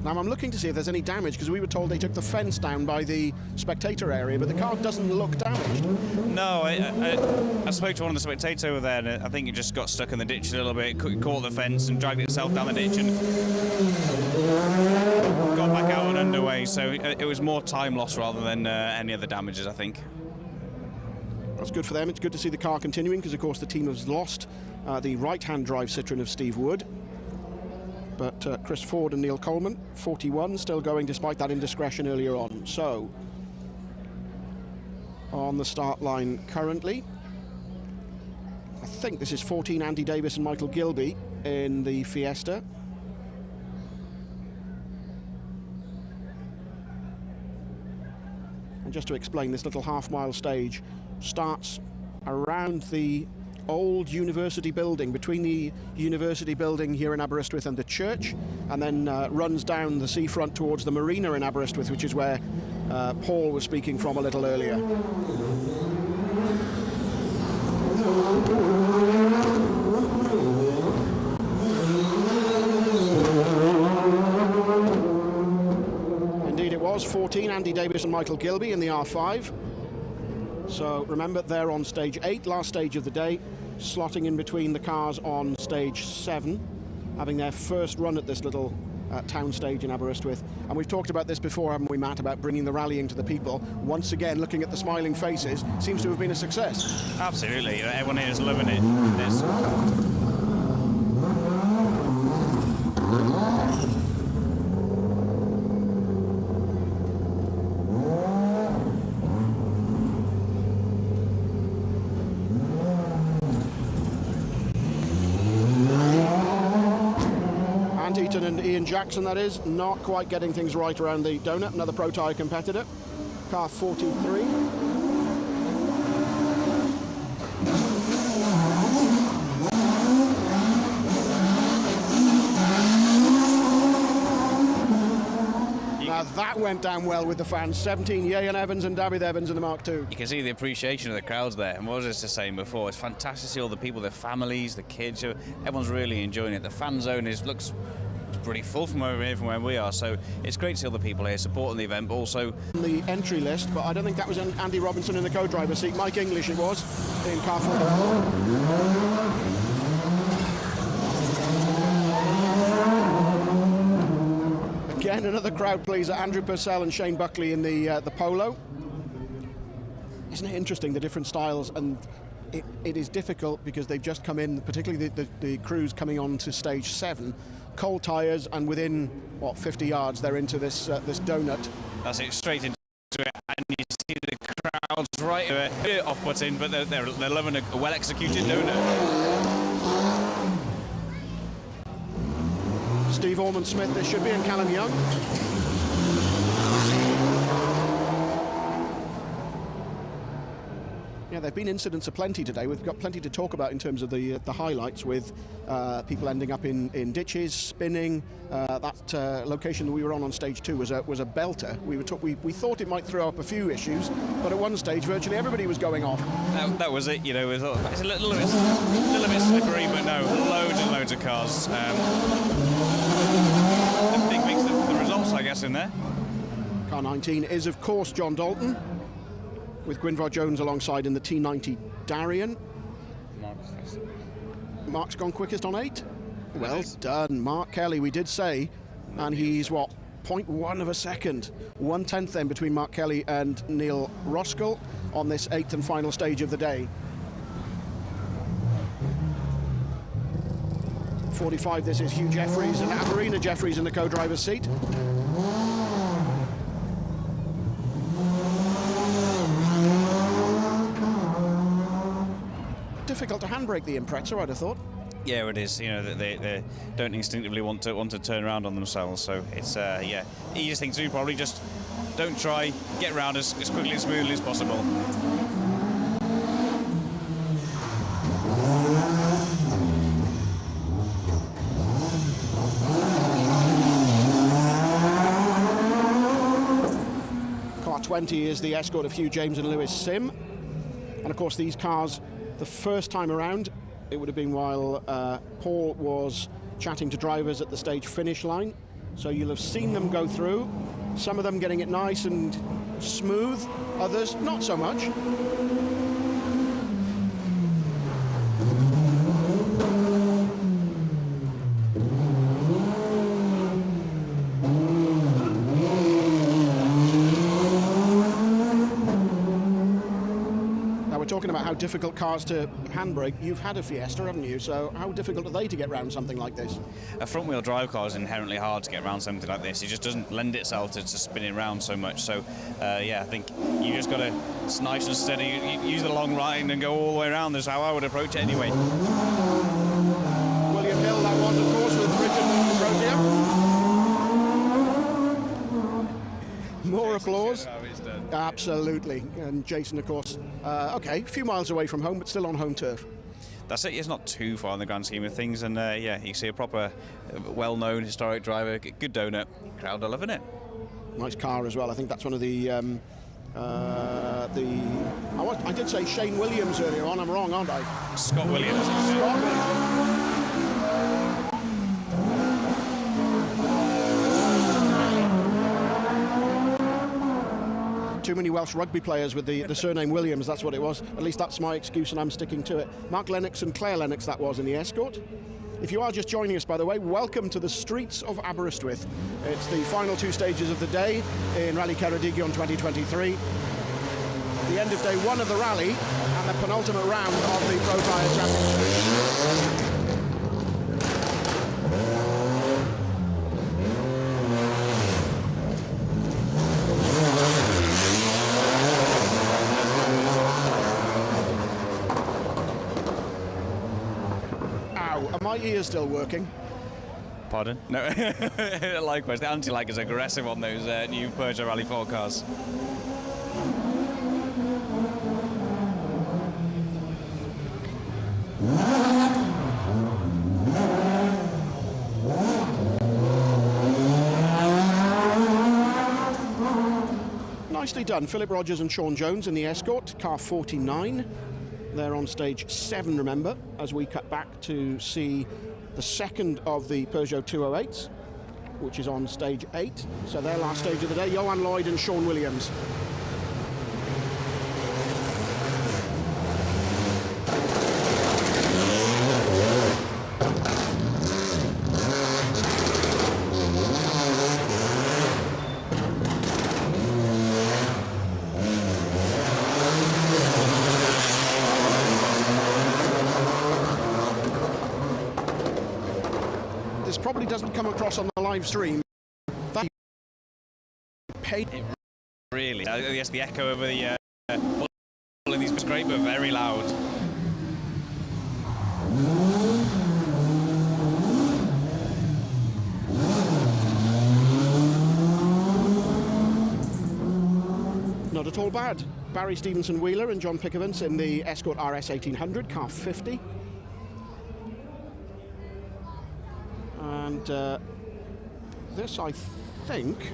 Now I'm looking to see if there's any damage, because we were told they took the fence down by the spectator area, but the car doesn't look damaged. No, I spoke to one of the spectators over there, and I think it just got stuck in the ditch a little bit, caught the fence and dragged itself down the ditch and got back out and underway. So it was more time loss rather than any other damages, I think. That's good for them. It's good to see the car continuing, because of course the team has lost the right-hand drive Citroen of Steve Wood. But Chris Ford and Neil Coleman, 41, still going despite that indiscretion earlier on. So, on the start line currently, I think this is 14, Andy Davis and Michael Gilby in the Fiesta. And just to explain, this little half-mile stage starts around the old university building, between the university building here in Aberystwyth and the church, and then runs down the seafront towards the marina in Aberystwyth, which is where Paul was speaking from a little earlier. Indeed it was 14, Andy Davis and Michael Gilby in the R5. So remember, they're on stage 8, last stage of the day, slotting in between the cars on stage 7, having their first run at this little town stage in Aberystwyth. And we've talked about this before, haven't we, Matt, about bringing the rallying to the people. Once again, looking at the smiling faces, seems to have been a success. Absolutely, everyone here is loving it. And Ian Jackson, that is, not quite getting things right around the donut. Another Protyre competitor, car 43. Now that went down well with the fans. 17, Ian Evans and David Evans in the Mark II. You can see the appreciation of the crowds there. And what was I just saying before? It's fantastic to see all the people, their families, the kids. Everyone's really enjoying it. The fan zone looks pretty full from over here, from where we are. So it's great to see all the people here supporting the event, but also the entry list. But I don't think that was Andy Robinson in the co-driver seat. Mike English it was in car 44. Again, another crowd pleaser. Andrew Purcell and Shane Buckley in the Polo. Isn't it interesting, the different styles? And it is difficult because they've just come in, particularly the crews coming on to stage 7. Cold tyres, and within, what, 50 yards, they're into this donut. That's it, straight into it, and you see the crowds right a bit off-putting, but they're loving a well-executed donut. Steve Ormond-Smith, this should be, and Callum Young. Yeah, there have been incidents aplenty today. We've got plenty to talk about in terms of the highlights, with people ending up in ditches, spinning. That location that we were on stage 2 was a belter. We thought it might throw up a few issues, but at one stage virtually everybody was going off. That was it. You know, it's a little bit slippery, but no, loads and loads of cars. A big mix of the results, I guess, in there. Car 19 is, of course, John Dalton, with Gwynfor Jones alongside in the T90 Darien. Mark's gone quickest on 8. Well done, Mark Kelly, we did say, and he's, what, 0.1 of a second. 1/10 then between Mark Kelly and Neil Roskell on this 8th and final stage of the day. 45, this is Hugh Jeffries and Averina Jeffries in the co-driver's seat. Difficult to handbrake the Impreza, I'd have thought. Yeah, it is. You know, they don't instinctively want to turn around on themselves. So it's yeah, easiest thing to do probably just don't try, get around as quickly and smoothly as possible. Car 20 is the escort of Hugh James and Lewis Sim, and of course these cars, the first time around, it would have been while Paul was chatting to drivers at the stage finish line. So you'll have seen them go through, some of them getting it nice and smooth, others not so much. Talking about how difficult cars to handbrake, you've had a Fiesta, haven't you? So how difficult are they to get around something like this? A front-wheel drive car is inherently hard to get around something like this. It just doesn't lend itself to spinning around so much. So yeah, I think you just got to, it's nice and steady, use the long line and go all the way around. That's how I would approach it anyway. William Hill, that was, of course, with Protyre. More applause. Absolutely. And Jason, of course, okay, a few miles away from home, but still on home turf. That's it. It's not too far in the grand scheme of things, and yeah, you see a proper, well-known historic driver, good donut. Crowd are loving it. Nice car as well. I think that's one of the I did say Shane Williams earlier on. I'm wrong, aren't I? Scott Williams. Scott Williams. too many Welsh rugby players with the surname Williams, that's what it was. At least that's my excuse and I'm sticking to it. Mark Lennox and Claire Lennox that was in the escort. If you are just joining us, by the way, welcome to the streets of Aberystwyth. It's the final 2 stages of the day in Rally Ceredigion 2023. The end of day 1 of the rally and the penultimate round of the Protyre Championship. My ear's still working. Pardon? No. Likewise, the anti-lag is aggressive on those new Peugeot Rally 4 cars. Nicely done. Philip Rogers and Sean Jones in the escort, car 49. They're on stage 7, remember, as we cut back to see the second of the Peugeot 208s, which is on stage 8. So their last stage of the day, Johan Lloyd and Sean Williams. Probably doesn't come across on the live stream. That paid really. Yes, the echo over the in these was great, but very loud. Not at all bad. Barry Stevenson Wheeler and John Pickavance in the Escort RS 1800, car 50. And this, I think,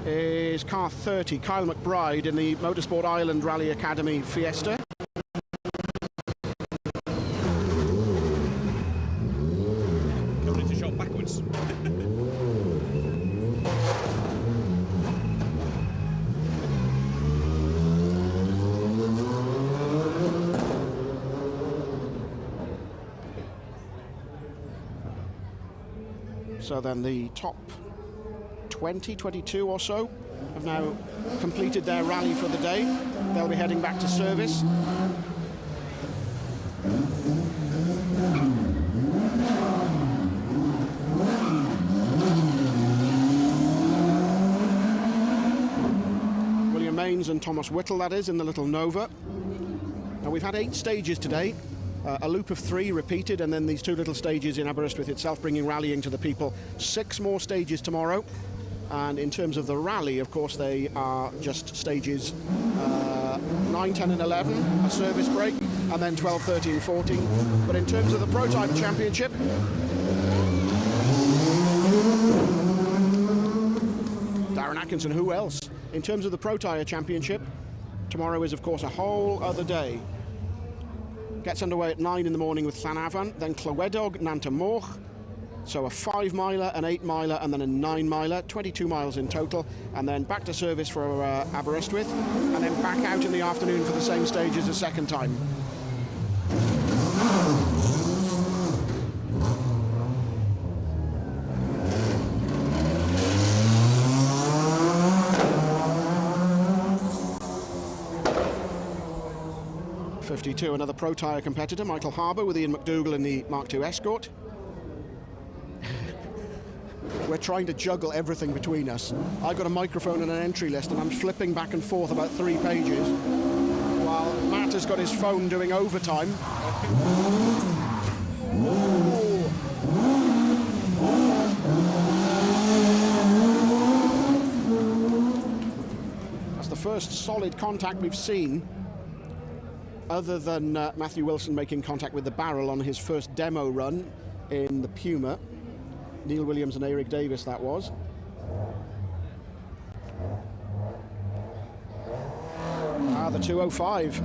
is car 30, Kyle McBride in the Motorsport Ireland Rally Academy Fiesta. Going into shot backwards. So then the top 20, 22 or so have now completed their rally for the day. They'll be heading back to service. William Mains and Thomas Whittle, that is, in the little Nova. Now we've had 8 stages today. A loop of 3 repeated, and then these 2 little stages in Aberystwyth itself, bringing rallying to the people. 6 more stages tomorrow, and in terms of the rally, of course, they are just stages 9, 10 and 11, a service break, and then 12, 13, 14. But in terms of the Protyre Championship, Darren Atkinson, who else? In terms of the Protyre Championship, tomorrow is, of course, a whole other day. Gets underway at 9 in the morning with Llanafan, then Clywedog, Nantymoch. So a 5-miler, an 8-miler, and then a 9-miler, 22 miles in total. And then back to service for Aberystwyth, and then back out in the afternoon for the same stages a second time. Another Protyre competitor, Michael Harbour, with Ian McDougall in the Mark II Escort. We're trying to juggle everything between us. I've got a microphone and an entry list, and I'm flipping back and forth about 3 pages, while Matt has got his phone doing overtime. That's the first solid contact we've seen, other than Matthew Wilson making contact with the barrel on his first demo run in the Puma. Neil Williams and Eric Davis, that was. The 205.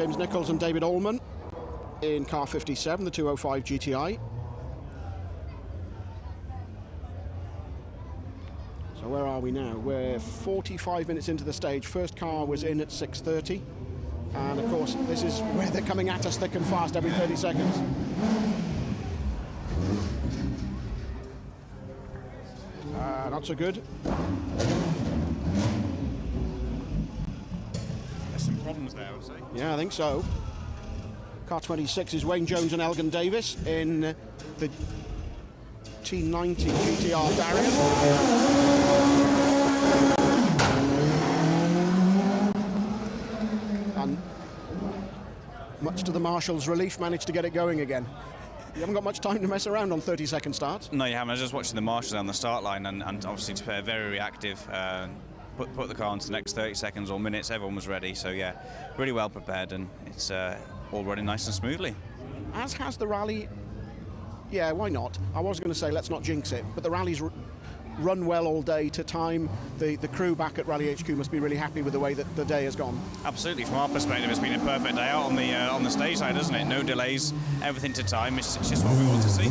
James Nichols and David Allman in car 57, the 205 GTI. So where are we now? We're 45 minutes into the stage. First car was in at 6:30. And of course, this is where they're coming at us thick and fast every 30 seconds. Not so good. There's some problems there, I would say. Yeah, I think so. Car 26 is Wayne Jones and Elgin Davis in the T90 GTR Darien. And much to the marshal's relief, managed to get it going again. You haven't got much time to mess around on 30-second starts. No, you haven't. I was just watching the marshals on the start line, and obviously to be very reactive. Put the car on to the next 30 seconds or minutes. Everyone was ready, so yeah, really well prepared, and it's all running nice and smoothly. As has the rally. Yeah, why not? I was going to say let's not jinx it, but the rally's run well all day to time. The crew back at Rally HQ must be really happy with the way that the day has gone. Absolutely, from our perspective, it's been a perfect day out on the stage side, isn't it? No delays, everything to time. It's just what we want to see.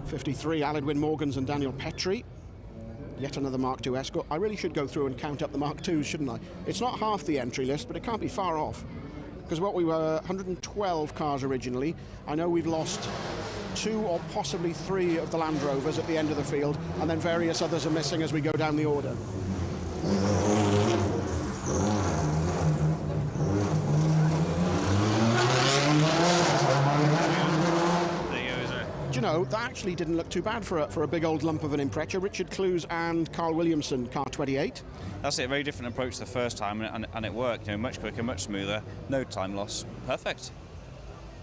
53, Aled Morgans and Daniel Petrie. Yet another Mark II Escort. I really should go through and count up the Mark IIs, shouldn't I? It's not half the entry list, but it can't be far off. Because what we were 112 cars originally. I know we've lost 2 or possibly 3 of the Land Rovers at the end of the field, and then various others are missing as we go down the order. Do you know, that actually didn't look too bad for a big old lump of an Impreza. Richard Clues and Carl Williamson, car 28. That's it, a very different approach the first time, and it worked. You know, much quicker, much smoother, no time loss, perfect.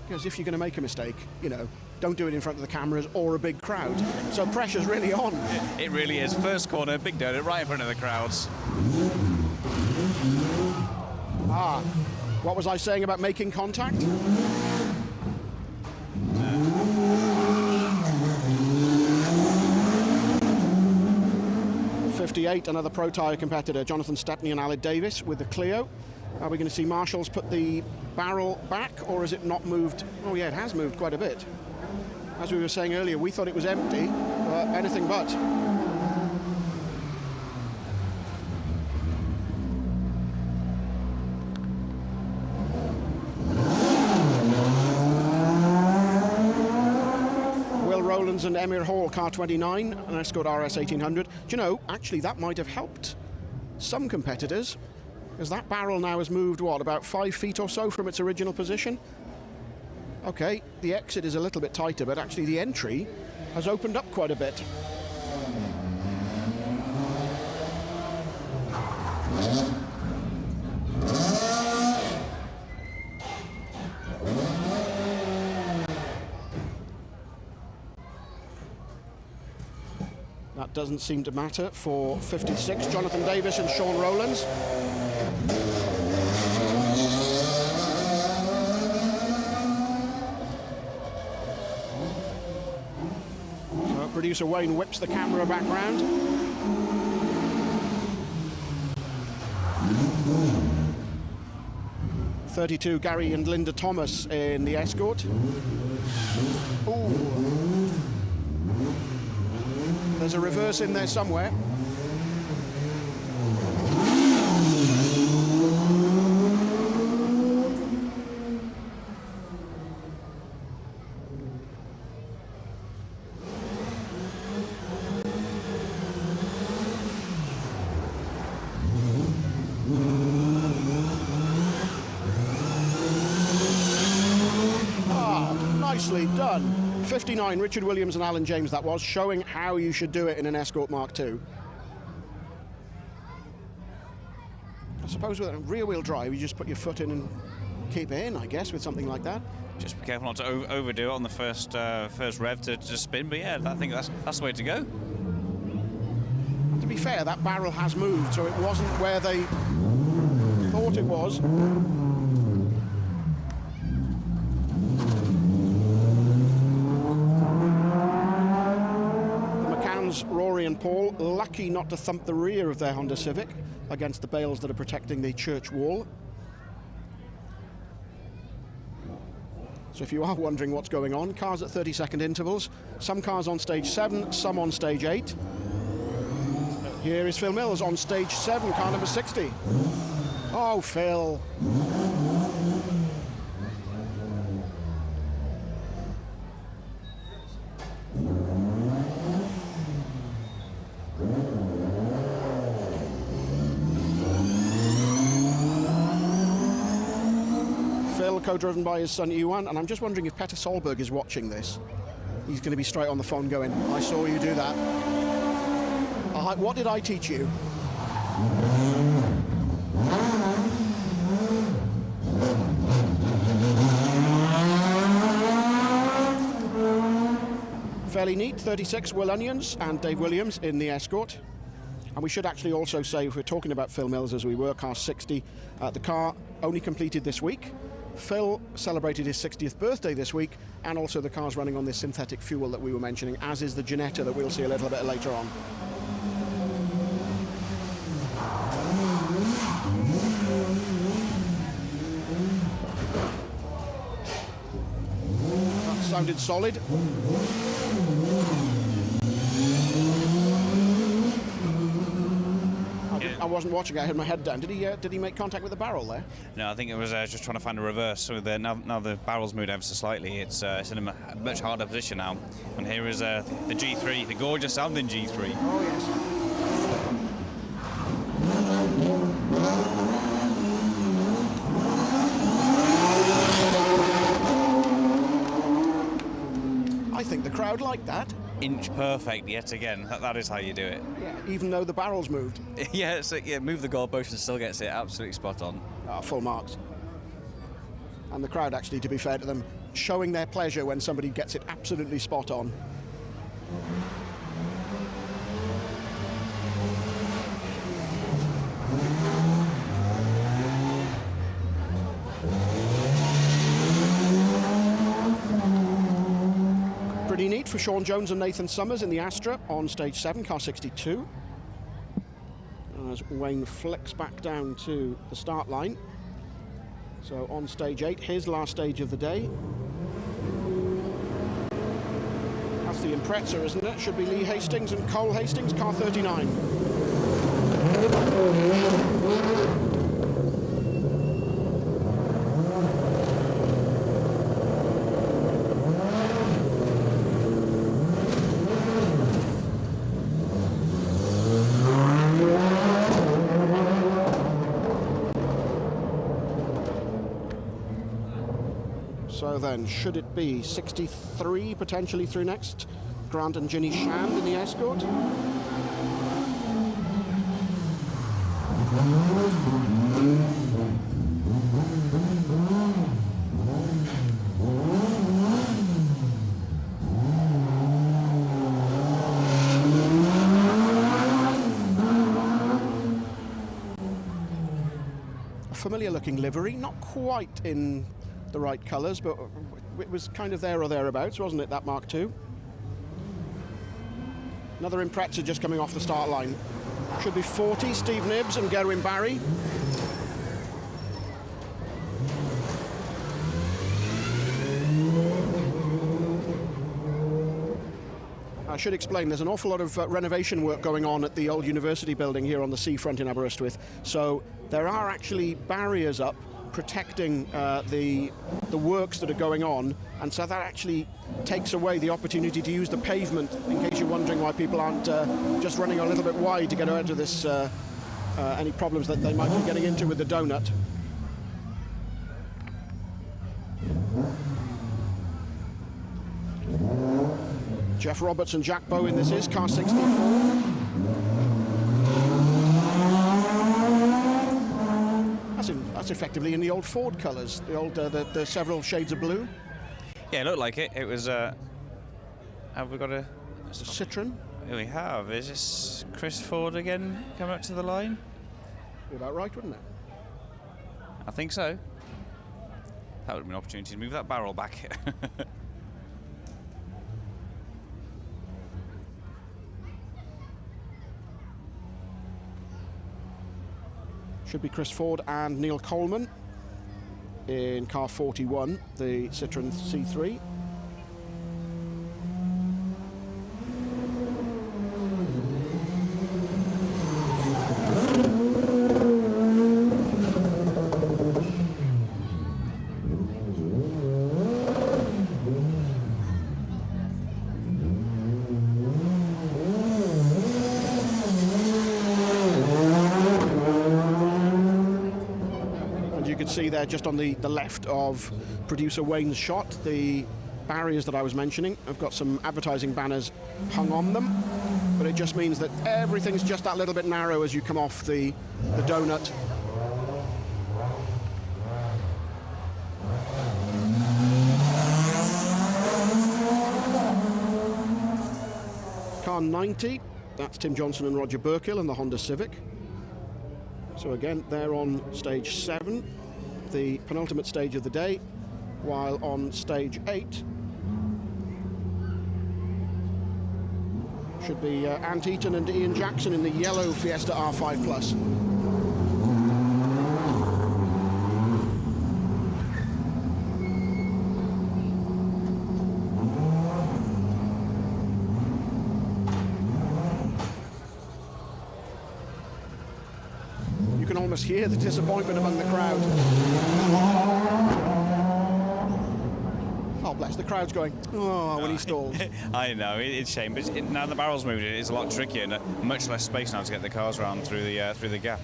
Because if you're going to make a mistake, you know, don't do it in front of the cameras or a big crowd. So pressure's really on. It really is. First corner, big donut, right in front of the crowds. What was I saying about making contact? 58, another Protyre competitor, Jonathan Stepney and Aled Davis with the Clio. Are we going to see Marshall's put the barrel back, or has it not moved? Oh yeah, it has moved quite a bit. As we were saying earlier, we thought it was empty, but anything but. And Emir Hall, car 29, an Escort RS 1800. Do you know, actually that might have helped some competitors, because that barrel now has moved, what, about 5 feet or so from its original position? Okay, the exit is a little bit tighter, but actually the entry has opened up quite a bit. That doesn't seem to matter for 56, Jonathan Davis and Sean Rowlands. So producer Wayne whips the camera back round. .32, Gary and Linda Thomas in the Escort. Ooh. There's a reverse in there somewhere. Nicely done. 59, Richard Williams and Alan James that was, showing how you should do it in an Escort Mark II. I suppose with a rear-wheel drive, you just put your foot in and keep it in, I guess, with something like that. Just be careful not to overdo it on the first rev to just spin, but yeah, I think that's the way to go. And to be fair, that barrel has moved, so it wasn't where they thought it was. not to thump the rear of their Honda Civic against the bales that are protecting the church wall. So if you are wondering what's going on, cars at 30-second intervals, some cars on stage 7, some on stage 8. Here is Phil Mills on stage 7, car number 60. Oh, Phil. Phil, co-driven by his son Ewan, and I'm just wondering if Petter Solberg is watching this. He's going to be straight on the phone going, I saw you do that. What did I teach you? Fairly neat, 36 Will Onions and Dave Williams in the Escort. And we should actually also say, if we're talking about Phil Mills as we were, car 60, the car only completed this week. Phil celebrated his 60th birthday this week, and also the car's running on this synthetic fuel that we were mentioning, as is the Ginetta that we'll see a little bit later on. That sounded solid. I wasn't watching, I had my head down. Did he make contact with the barrel there? No, I think it was just trying to find a reverse. So now the barrel's moved ever so slightly, it's in a much harder position now. And here is the G3, the gorgeous sounding G3. Oh, yes. I think the crowd liked that. Inch perfect yet again. That is how you do it. Yeah, even though the barrel's moved. Yeah, move the goalpost and still gets it absolutely spot on. Full marks. And the crowd, actually, to be fair to them, showing their pleasure when somebody gets it absolutely spot on. Pretty neat for Sean Jones and Nathan Summers in the Astra on stage 7, car 62. As Wayne flicks back down to the start line. So on stage 8, his last stage of the day. That's the Impreza, isn't it? Should be Lee Hastings and Cole Hastings, car 39. So then, should it be 63 potentially through next? Grant and Ginny Shand in the Escort. A familiar looking livery, not quite in the right colours, but it was kind of there or thereabouts, wasn't it, that Mark II? Another Impreza just coming off the start line. Should be 40, Steve Nibbs and Gerwin Barry. I should explain, there's an awful lot of renovation work going on at the old university building here on the seafront in Aberystwyth, so there are actually barriers up protecting the works that are going on, and so that actually takes away the opportunity to use the pavement, in case you're wondering why people aren't just running a little bit wide to get out of this any problems that they might be getting into with the donut. Jeff Roberts and Jack Bowen, this is car 64. That's effectively in the old Ford colours, the old the several shades of blue. Yeah, it looked like it. It was. Have we got a Citroen? Here we have. Is this Chris Ford again coming up to the line? Be about right, wouldn't it? I think so. That would have been an opportunity to move that barrel back. Should be Chris Ford and Neil Coleman in car 41, the Citroen C3. See there just on the left of producer Wayne's shot, the barriers that I was mentioning have got some advertising banners hung on them, but it just means that everything's just that little bit narrow as you come off the donut. Car 90, that's Tim Johnson and Roger Burkill and the Honda Civic. So again, they're on stage 7. The penultimate stage of the day, while on stage 8 should be Ant Eaton and Ian Jackson in the yellow Fiesta R5 Plus. You can almost hear the disappointment among the crowd. Oh, bless, the crowd's going, oh, when he stalled. I know, it's a shame, but now the barrel's moved, it's a lot trickier and much less space now to get the cars around through the gap.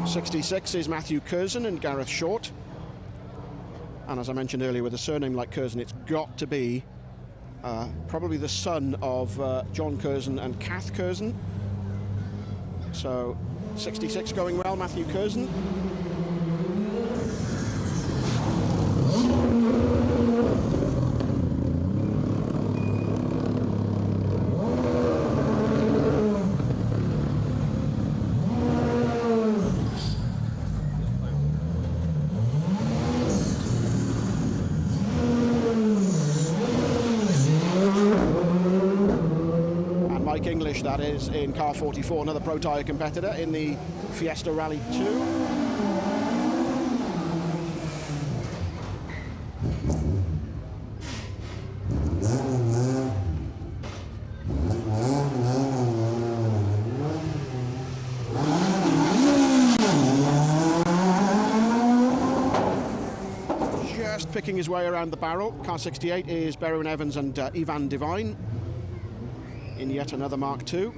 '66 is Matthew Curzon and Gareth Short. And as I mentioned earlier, with a surname like Curzon, it's got to be probably the son of John Curzon and Kath Curzon. So 66 going well, Matthew Curzon. That is in car 44, another Protyre competitor in the Fiesta Rally 2. Just picking his way around the barrel. Car 68 is Berwyn Evans and Ivan Devine in yet another Mark II.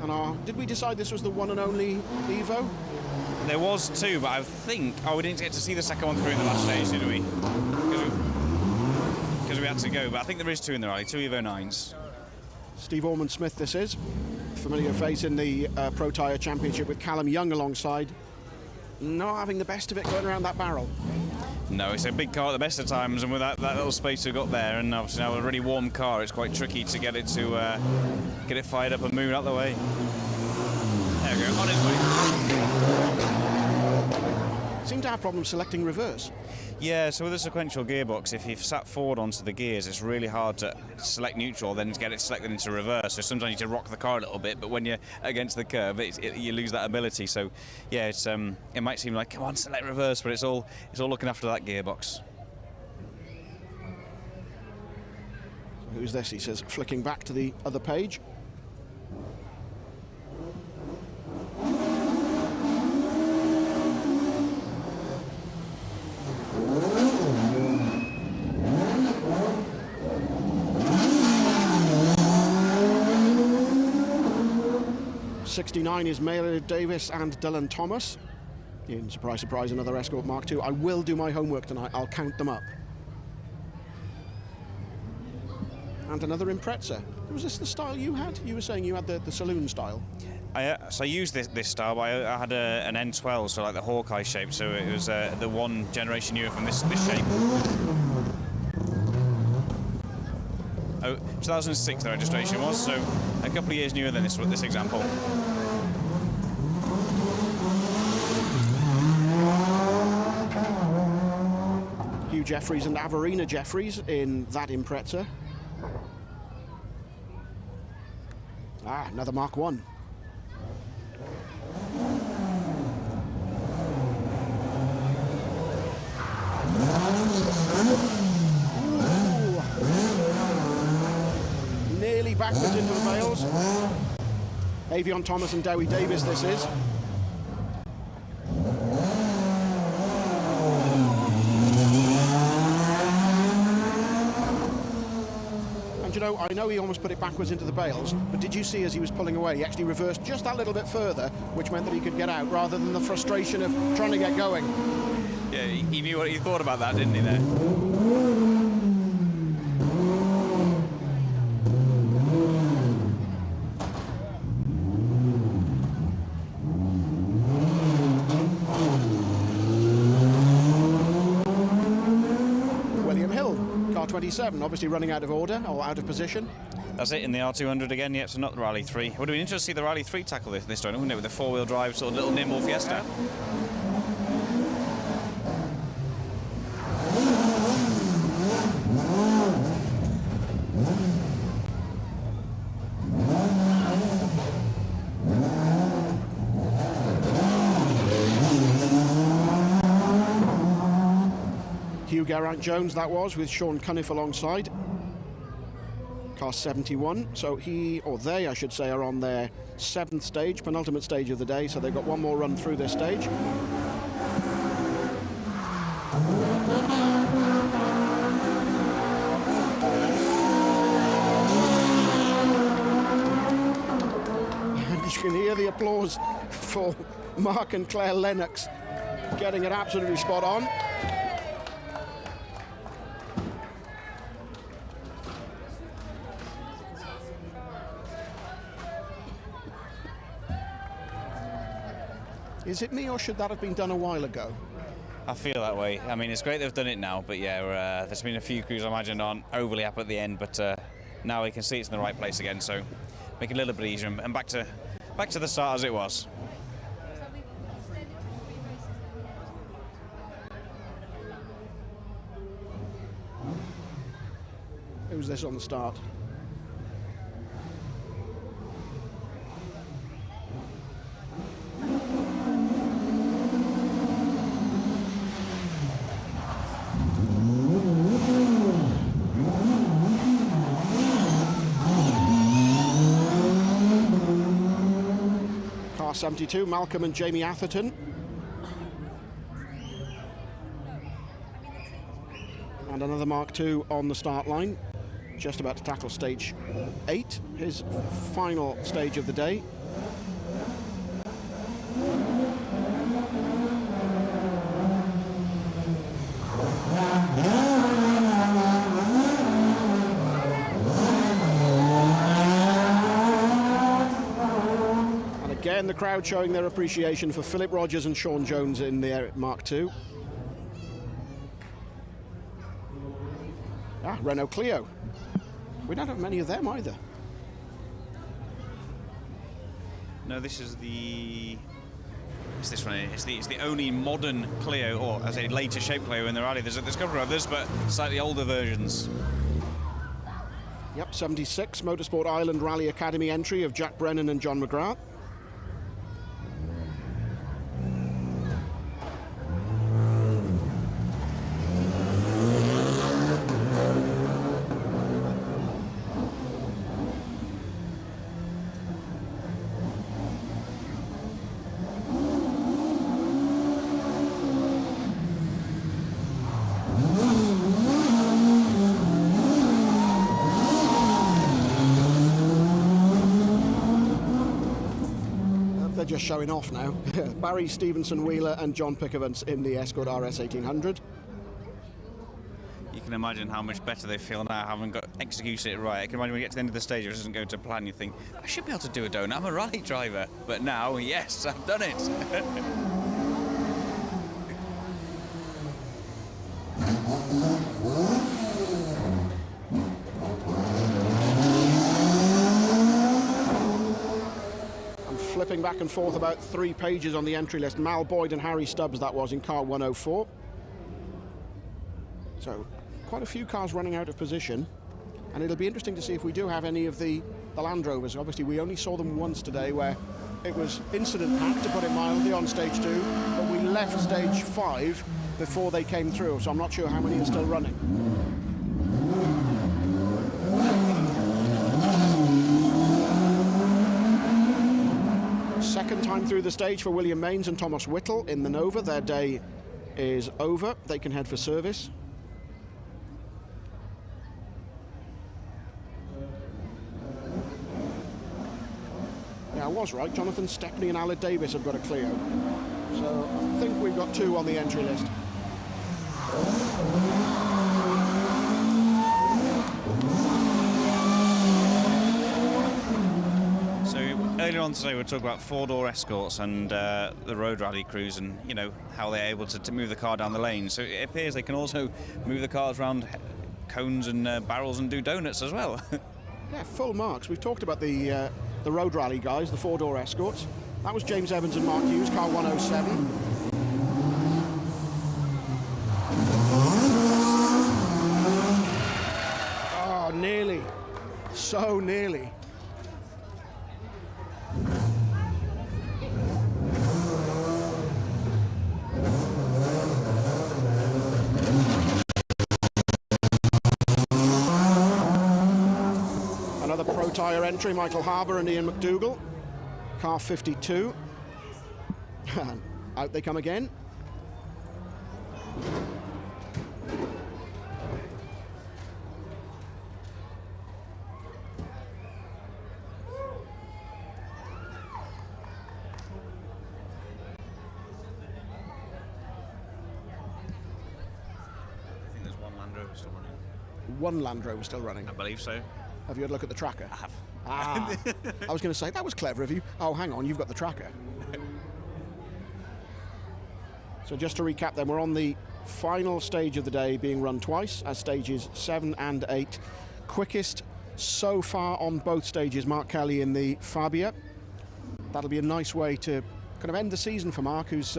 And did we decide this was the one and only Evo? There was 2, but I think... Oh, we didn't get to see the second one through in the last stage, did we? Because we had to go, but I think there is 2 in the rally, 2 Evo 9s. Steve Ormond-Smith this is. Familiar face in the Protyre Championship with Callum Young alongside. Not having the best of it going around that barrel. No, it's a big car at the best of times, and with that little space we've got there, and obviously now a really warm car, it's quite tricky to get it fired up and move out the way. There we go, on its way. Seem to have problems selecting reverse. Yeah, so with a sequential gearbox, if you've sat forward onto the gears, it's really hard to select neutral, then to get it selected into reverse. So sometimes you need to rock the car a little bit, but when you're against the curve, you lose that ability. So yeah, it might seem like, come on, select reverse, but it's all looking after that gearbox. Who's this? He says, flicking back to the other page. '69 is Mayor Davis and Dylan Thomas. In surprise, surprise, another Escort Mark II. I will do my homework tonight. I'll count them up. And another Impreza. Was this the style you had? You were saying you had the saloon style. So I used this style, but I had an N12, so like the Hawkeye shape. So it was the one generation newer from this shape. Oh, 2006 the registration was, so a couple of years newer than this example. Hugh Jeffries and Averina Jeffries in that Impreza. Ah, another Mark 1. Nearly backwards into the bales. Avion Thomas and Dewi Davis this is. And you know, I know he almost put it backwards into the bales, but did you see as he was pulling away, he actually reversed just that little bit further, which meant that he could get out rather than the frustration of trying to get going. Yeah, he knew what he thought about that, didn't he, there? William Hill, car 27, obviously running out of order or out of position. That's it in the R200 again, yep, so not the Rally 3. Would have been interesting to see the Rally 3 tackle this time, wouldn't it, with the four-wheel drive sort of little nimble Fiesta. Hugh Geraint-Jones that was, with Sean Cunniff alongside. Car 71, so he, or they I should say, are on their 7th stage, penultimate stage of the day, so they've got one more run through this stage. And you can hear the applause for Mark and Claire Lennox getting it absolutely spot on. Is it me, or should that have been done a while ago? I feel that way. I mean, it's great they've done it now, but yeah, there's been a few crews I imagine aren't overly up at the end, but now we can see it's in the right place again, so make it a little bit easier and back to the start as it was. Who's this on the start? Car 72, Malcolm and Jamie Atherton. And another Mark II on the start line. Just about to tackle stage 8, his final stage of the day. And again, the crowd showing their appreciation for Philip Rogers and Sean Jones in their Mark II. Ah, Renault Clio. We don't have many of them either. No, this is the... It's this one. It's the only modern Clio, or as a later shape Clio in the rally. There's a couple of others, but slightly older versions. Yep, 76, Motorsport Ireland Rally Academy entry of Jack Brennan and John McGrath. Just showing off now. Barry Stevenson Wheeler and John Pickavance in the Escort RS 1800. You can imagine how much better they feel now, having got executed it right. I can imagine when you get to the end of the stage, if it doesn't go to plan, you think, I should be able to do a donut. I'm a rally driver. But now, yes, I've done it. Flipping back and forth about 3 pages on the entry list. Mal Boyd and Harry Stubbs, that was, in car 104. So quite a few cars running out of position, and it'll be interesting to see if we do have any of the Land Rovers. Obviously we only saw them once today, where it was incident packed, to put it mildly, on stage 2, but we left stage 5 before they came through, so I'm not sure how many are still running. Second time through the stage for William Mains and Thomas Whittle in the Nova. Their day is over. They can head for service. Yeah, I was right. Jonathan Stepney and Aled Davis have got a Clio. So I think we've got 2 on the entry list. Earlier on today we were talking about 4-door escorts and the road rally crews, and you know how they're able to move the car down the lane. So it appears they can also move the cars around cones and barrels and do donuts as well. Yeah, full marks. We've talked about the road rally guys, the 4-door escorts. That was James Evans and Mark Hughes, car 107. Oh, nearly. So nearly. Another Protyre entry, Michael Harbour and Ian McDougall, car 52. And out they come again. One Land Rover still running. I believe so. Have you had a look at the tracker? I have. Ah, I was going to say, that was clever of you. Oh, hang on, you've got the tracker. So just to recap then, we're on the final stage of the day, being run twice, as stages 7 and 8. Quickest so far on both stages, Mark Kelly in the Fabia. That'll be a nice way to kind of end the season for Mark, who's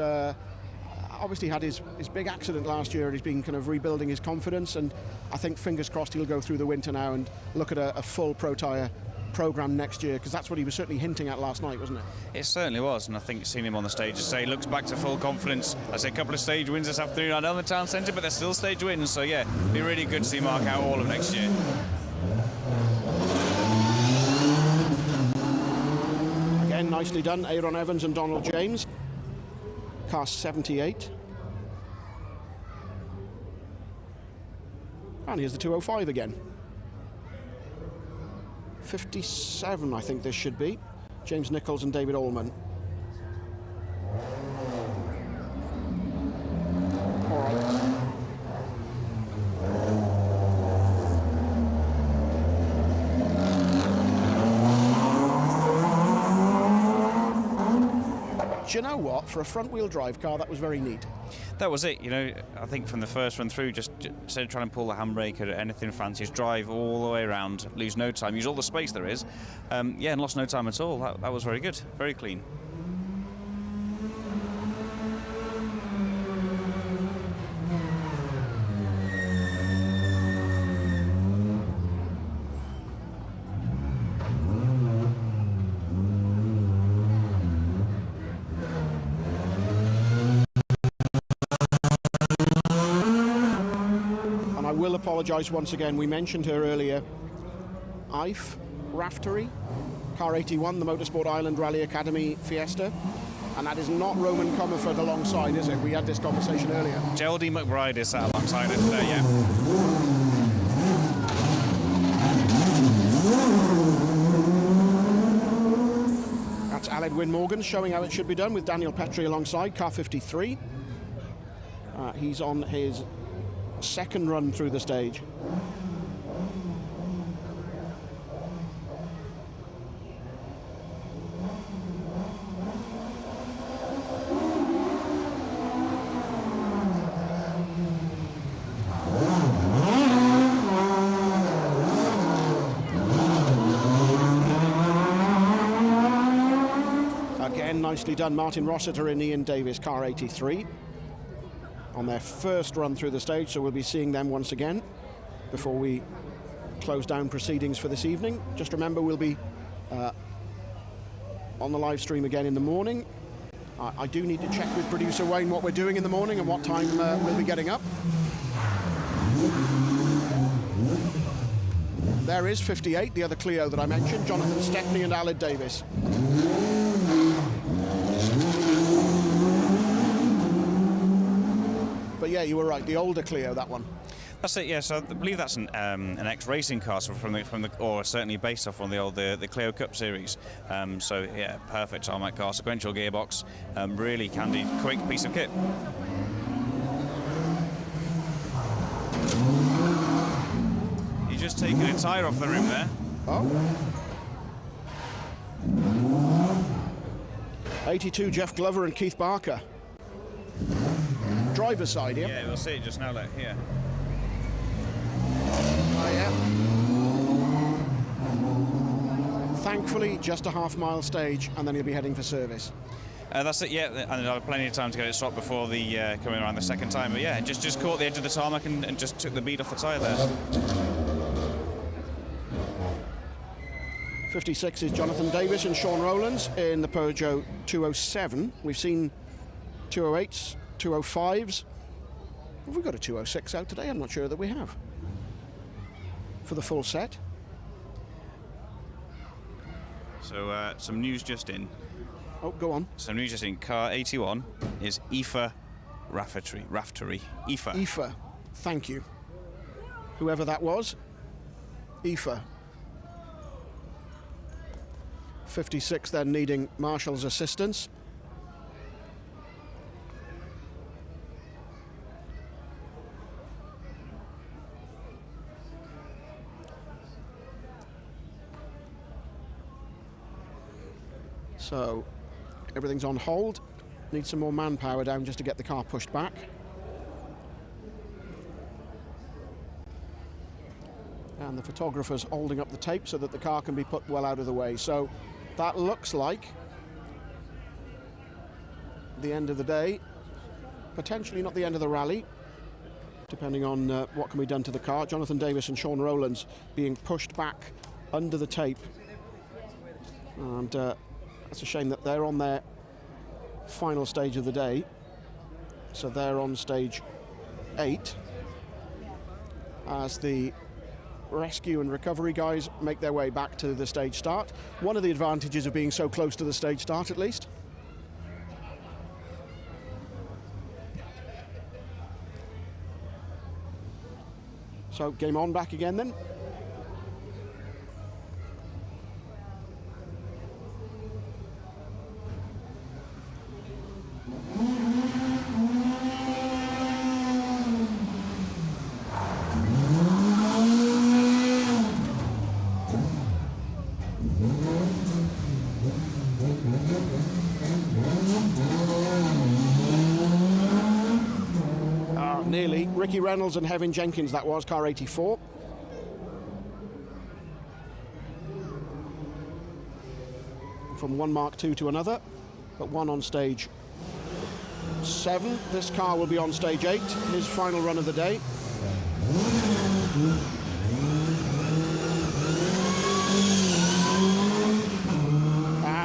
obviously had his big accident last year, and he's been kind of rebuilding his confidence, and I think fingers crossed he'll go through the winter now and look at a full Protyre programme next year, because that's what he was certainly hinting at last night, wasn't it? It certainly was, and I think seeing him on the stage to say looks back to full confidence. I say a couple of stage wins this afternoon. I know the town centre, but they're still stage wins, so yeah, it'd be really good to see Mark out all of next year. Again, nicely done, Aaron Evans and Donald James. Car 78. And here's the 205 again. 57, I think this should be. James Nichols and David Allman. All right. Do you know what? For a front-wheel drive car, that was very neat. That was it, you know. I think from the first run through, just instead of trying to pull the handbrake or anything fancy, just drive all the way around, lose no time, use all the space there is. Yeah, and lost no time at all. That was very good, very clean. Will apologise once again. We mentioned her earlier. Ife Raftery, car 81, the Motorsport Ireland Rally Academy Fiesta, and that is not Roman Comerford alongside, is it? We had this conversation earlier. Geraldine McBride is sat alongside her today, yeah. That's Aled Wyn Morgan showing how it should be done, with Daniel Petrie alongside, car 53. He's on his second run through the stage. Again, nicely done. Martin Rossiter and Ian Davis, car 83. on their first run through the stage, so we'll be seeing them once again before we close down proceedings for this evening. Just remember, we'll be on the live stream again in the morning. I do need to check with producer Wayne what we're doing in the morning and what time we'll be getting up. There is 58, the other Clio that I mentioned, Jonathan Stepney and Aled Davis. But yeah, you were right, the older Clio, that one. That's it, yeah. So I believe that's an ex-racing car, so from the or certainly based off on the old the Clio Cup series. So yeah, perfect tarmac car, sequential gearbox, really candy, quick piece of kit. You're just taking a tyre off the rim there. Oh. 82, Jeff Glover and Keith Barker. Driver's side here. Yeah, we'll see it just now. Look here. Oh, yeah. Thankfully, just a half-mile stage, and then he'll be heading for service. That's it, yeah, and I'll have plenty of time to get it swapped before the coming around the second time. But yeah, just caught the edge of the tarmac and just took the bead off the tyre there. 56 is Jonathan Davis and Sean Rowlands in the Peugeot 207. We've seen 208s, 205s. Have we got a 206 out today? I'm not sure that we have. For the full set. So some news just in. Oh, go on. Some news just in. Car 81 is Aoife Raftery. Aoife. Aoife. Thank you. Whoever that was. Aoife. 56 then needing Marshall's assistance. So everything's on hold. Need some more manpower down just to get the car pushed back. And the photographer's holding up the tape so that the car can be put well out of the way. So that looks like the end of the day. Potentially not the end of the rally, depending on what can be done to the car. Jonathan Davis and Sean Rowlands being pushed back under the tape. And it's a shame that they're on their final stage of the day. So they're on stage 8 as the rescue and recovery guys make their way back to the stage start. One of the advantages of being so close to the stage start, at least. So game on back again then. Nearly. Ricky Reynolds and Hevin Jenkins, that was, car 84. From one Mark II to another, but one on stage 7. This car will be on stage 8, his final run of the day.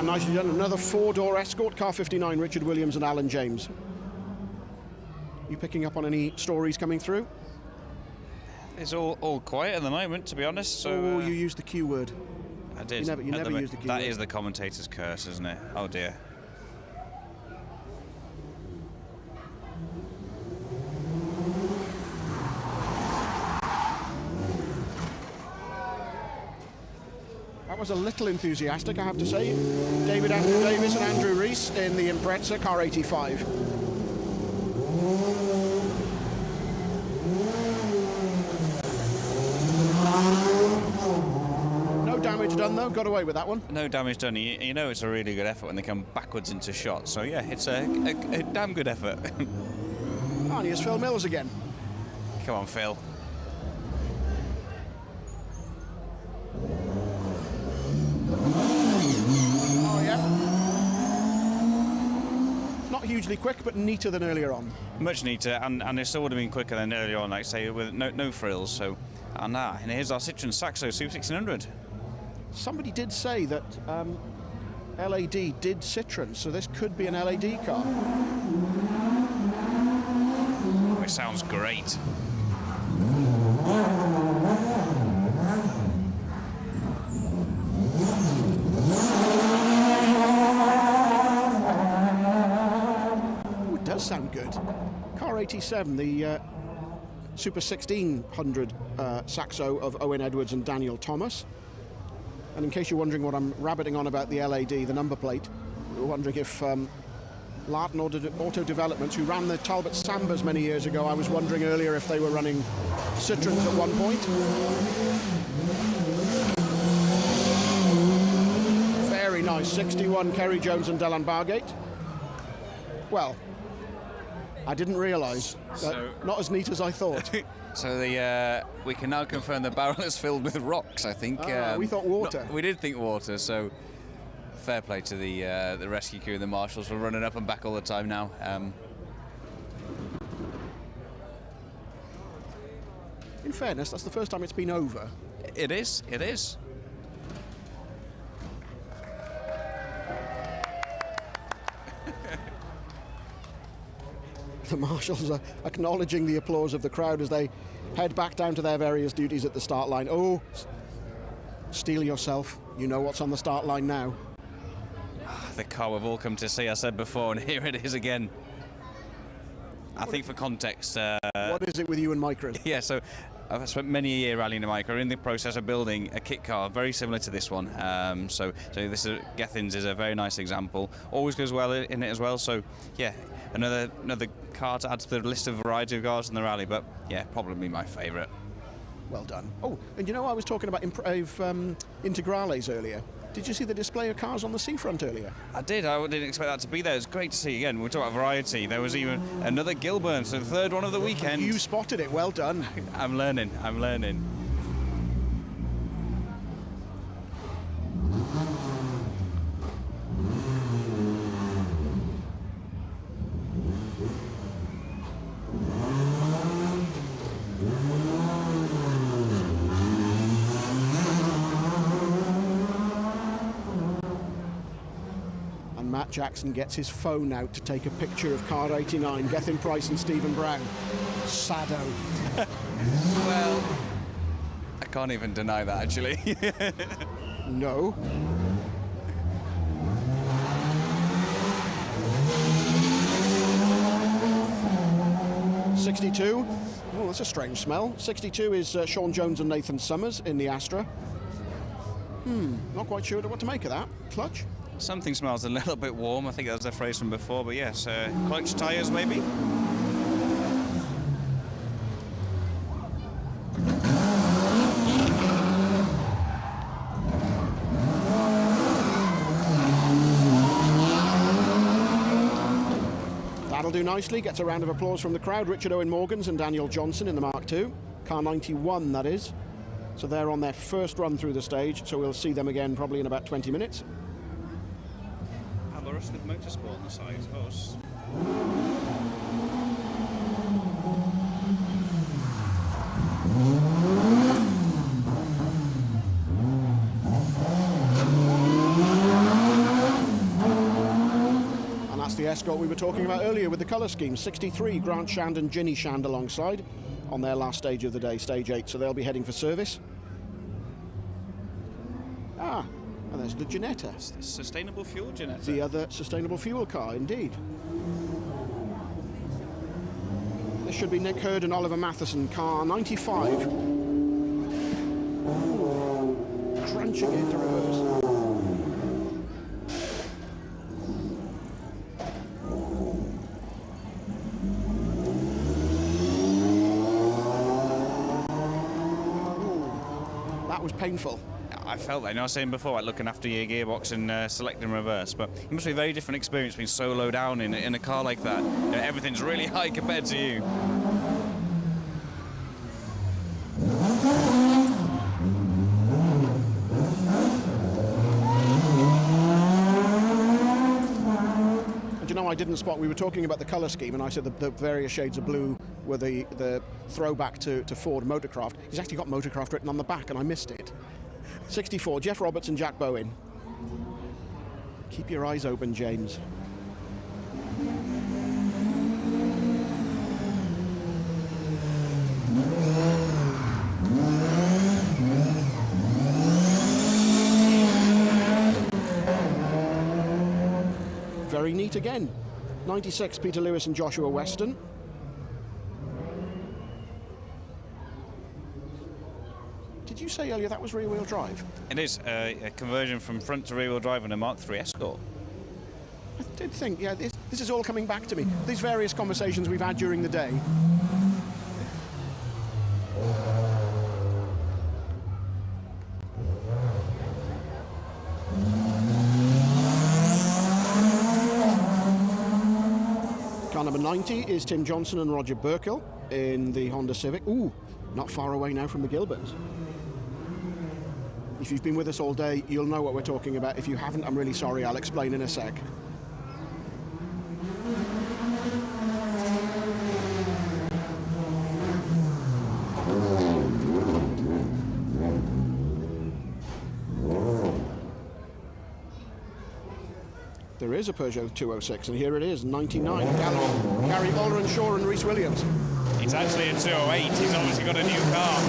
Nicely done. Another 4-door Escort, car 59, Richard Williams and Alan James. You picking up on any stories coming through? It's all quiet at the moment, to be honest. So oh, you used the Q word. I did. You never used the Q word. That is the commentator's curse, isn't it? Oh dear. That was a little enthusiastic, I have to say. David Andrew Davis and Andrew Rees in the Impreza, car 85. No damage done though, got away with that one. No damage done. You know it's a really good effort when they come backwards into shot. So yeah, it's a damn good effort. And here's Phil Mills again. Come on, Phil. hugely quick, but neater than earlier on. Much neater, and it still would have been quicker than earlier on, like say, with no frills. So, and here's our Citroen Saxo Super 1600. Somebody did say that LAD did Citroen, so this could be an LAD car. It sounds great. It does sound good. Car 87, the Super 1600 Saxo of Owen Edwards and Daniel Thomas. And in case you're wondering what I'm rabbiting on about the LAD, the number plate, you're wondering if Larton Auto Developments, who ran the Talbot Sambas many years ago, I was wondering earlier if they were running Citroens at one point. Very nice, 61 Kerry Jones and Delan Bargate. Well, I didn't realise. Not as neat as I thought. So we can now confirm the barrel is filled with rocks, I think. We thought water. We did think water, so fair play to the rescue crew and the marshals for running up and back all the time now. In fairness, that's the first time it's been over. It is. The marshals are acknowledging the applause of the crowd as they head back down to their various duties at the start line. Oh, steel yourself. You know what's on the start line now. The car we've all come to see, I said before, and here it is again. I think for context... what is it with you and micros? Yeah, so I've spent many a year rallying a micro. We're in the process of building a kit car very similar to this one. So this is, Gethin's is a very nice example. Always goes well in it as well. So yeah, another car to add to the list of variety of cars in the rally. But yeah, probably my favourite. Well done. Oh, and you know, I was talking about Integrales earlier. Did you see the display of cars on the seafront earlier? I did. I didn't expect that to be there. It's great to see again. We're talking about variety. There was even another Gilburn, so the third one of the weekend. You spotted it. Well done. I'm learning. Matt Jackson gets his phone out to take a picture of car 89, Gethin Price and Stephen Brown. Sado. Well, I can't even deny that, actually. No. '62. Oh, that's a strange smell. 62 is Sean Jones and Nathan Summers in the Astra. Not quite sure what to make of that. Clutch? Something smells a little bit warm. I think that was a phrase from before, but yes, clutch tyres maybe. That'll do nicely. Gets a round of applause from the crowd. Richard Owen Morgans and Daniel Johnson in the Mark II. Car 91, that is. So they're on their first run through the stage, so we'll see them again probably in about 20 minutes. With Motorsport on the side, us. And that's the Escort we were talking about earlier with the colour scheme. 63, Grant Shand and Ginny Shand alongside on their last stage of the day, stage 8, so they'll be heading for service. And there's the Ginetta. It's the sustainable fuel Ginetta. The other sustainable fuel car, indeed. This should be Nick Hurd and Oliver Matheson, car 95. Crunching into reverse. That was painful. I felt that. You know, I was saying before, like looking after your gearbox and selecting reverse, but it must be a very different experience being so low down in a car like that. You know, everything's really high compared to you. And you know, I didn't spot, we were talking about the colour scheme, and I said the various shades of blue were the throwback to Ford Motorcraft. He's actually got Motorcraft written on the back, and I missed it. 64, Jeff Roberts and Jack Bowen. Keep your eyes open, James. Very neat again. 96, Peter Lewis and Joshua Weston. Did you say earlier that was rear-wheel drive? It is a conversion from front to rear-wheel drive on a Mark III Escort. I did think, yeah, this is all coming back to me. These various conversations we've had during the day. Car number 90 is Tim Johnson and Roger Burkill in the Honda Civic. Ooh, not far away now from the Gilberts. If you've been with us all day, you'll know what we're talking about. If you haven't, I'm really sorry. I'll explain in a sec. There is a Peugeot 206, and here it is, 99. Gary Bowler, Shaw and Rhys Williams. It's actually a 208. He's obviously got a new car.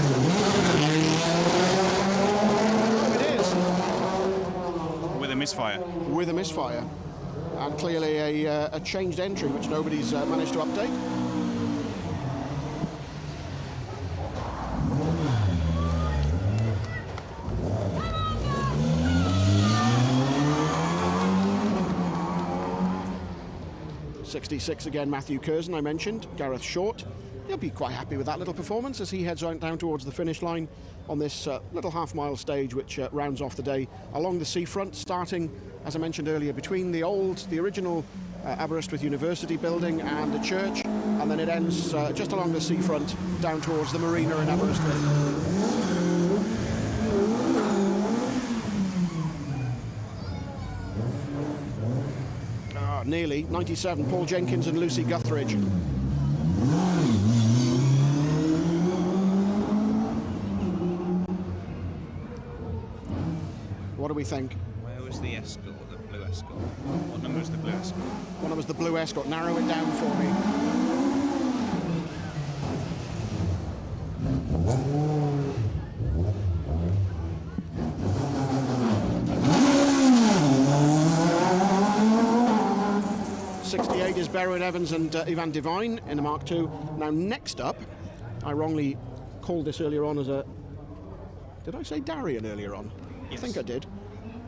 It is. With a misfire. With a misfire. And clearly a changed entry, which nobody's managed to update. '66 again, Matthew Curzon, I mentioned. Gareth Short. He'll be quite happy with that little performance as he heads right down towards the finish line on this little half-mile stage, which rounds off the day along the seafront, starting, as I mentioned earlier, between the original Aberystwyth University building and the church, and then it ends just along the seafront down towards the marina in Aberystwyth. Nearly. 97, Paul Jenkins and Lucy Guthridge. What do we think? Where was the Escort, the blue Escort? What number was the blue Escort? What number was the blue Escort? Narrow it down for me. Is Berwyn Evans and Ivan Devine in the Mark II. Now next up, I wrongly called this earlier on as a... Did I say Darien earlier on? Yes. I think I did.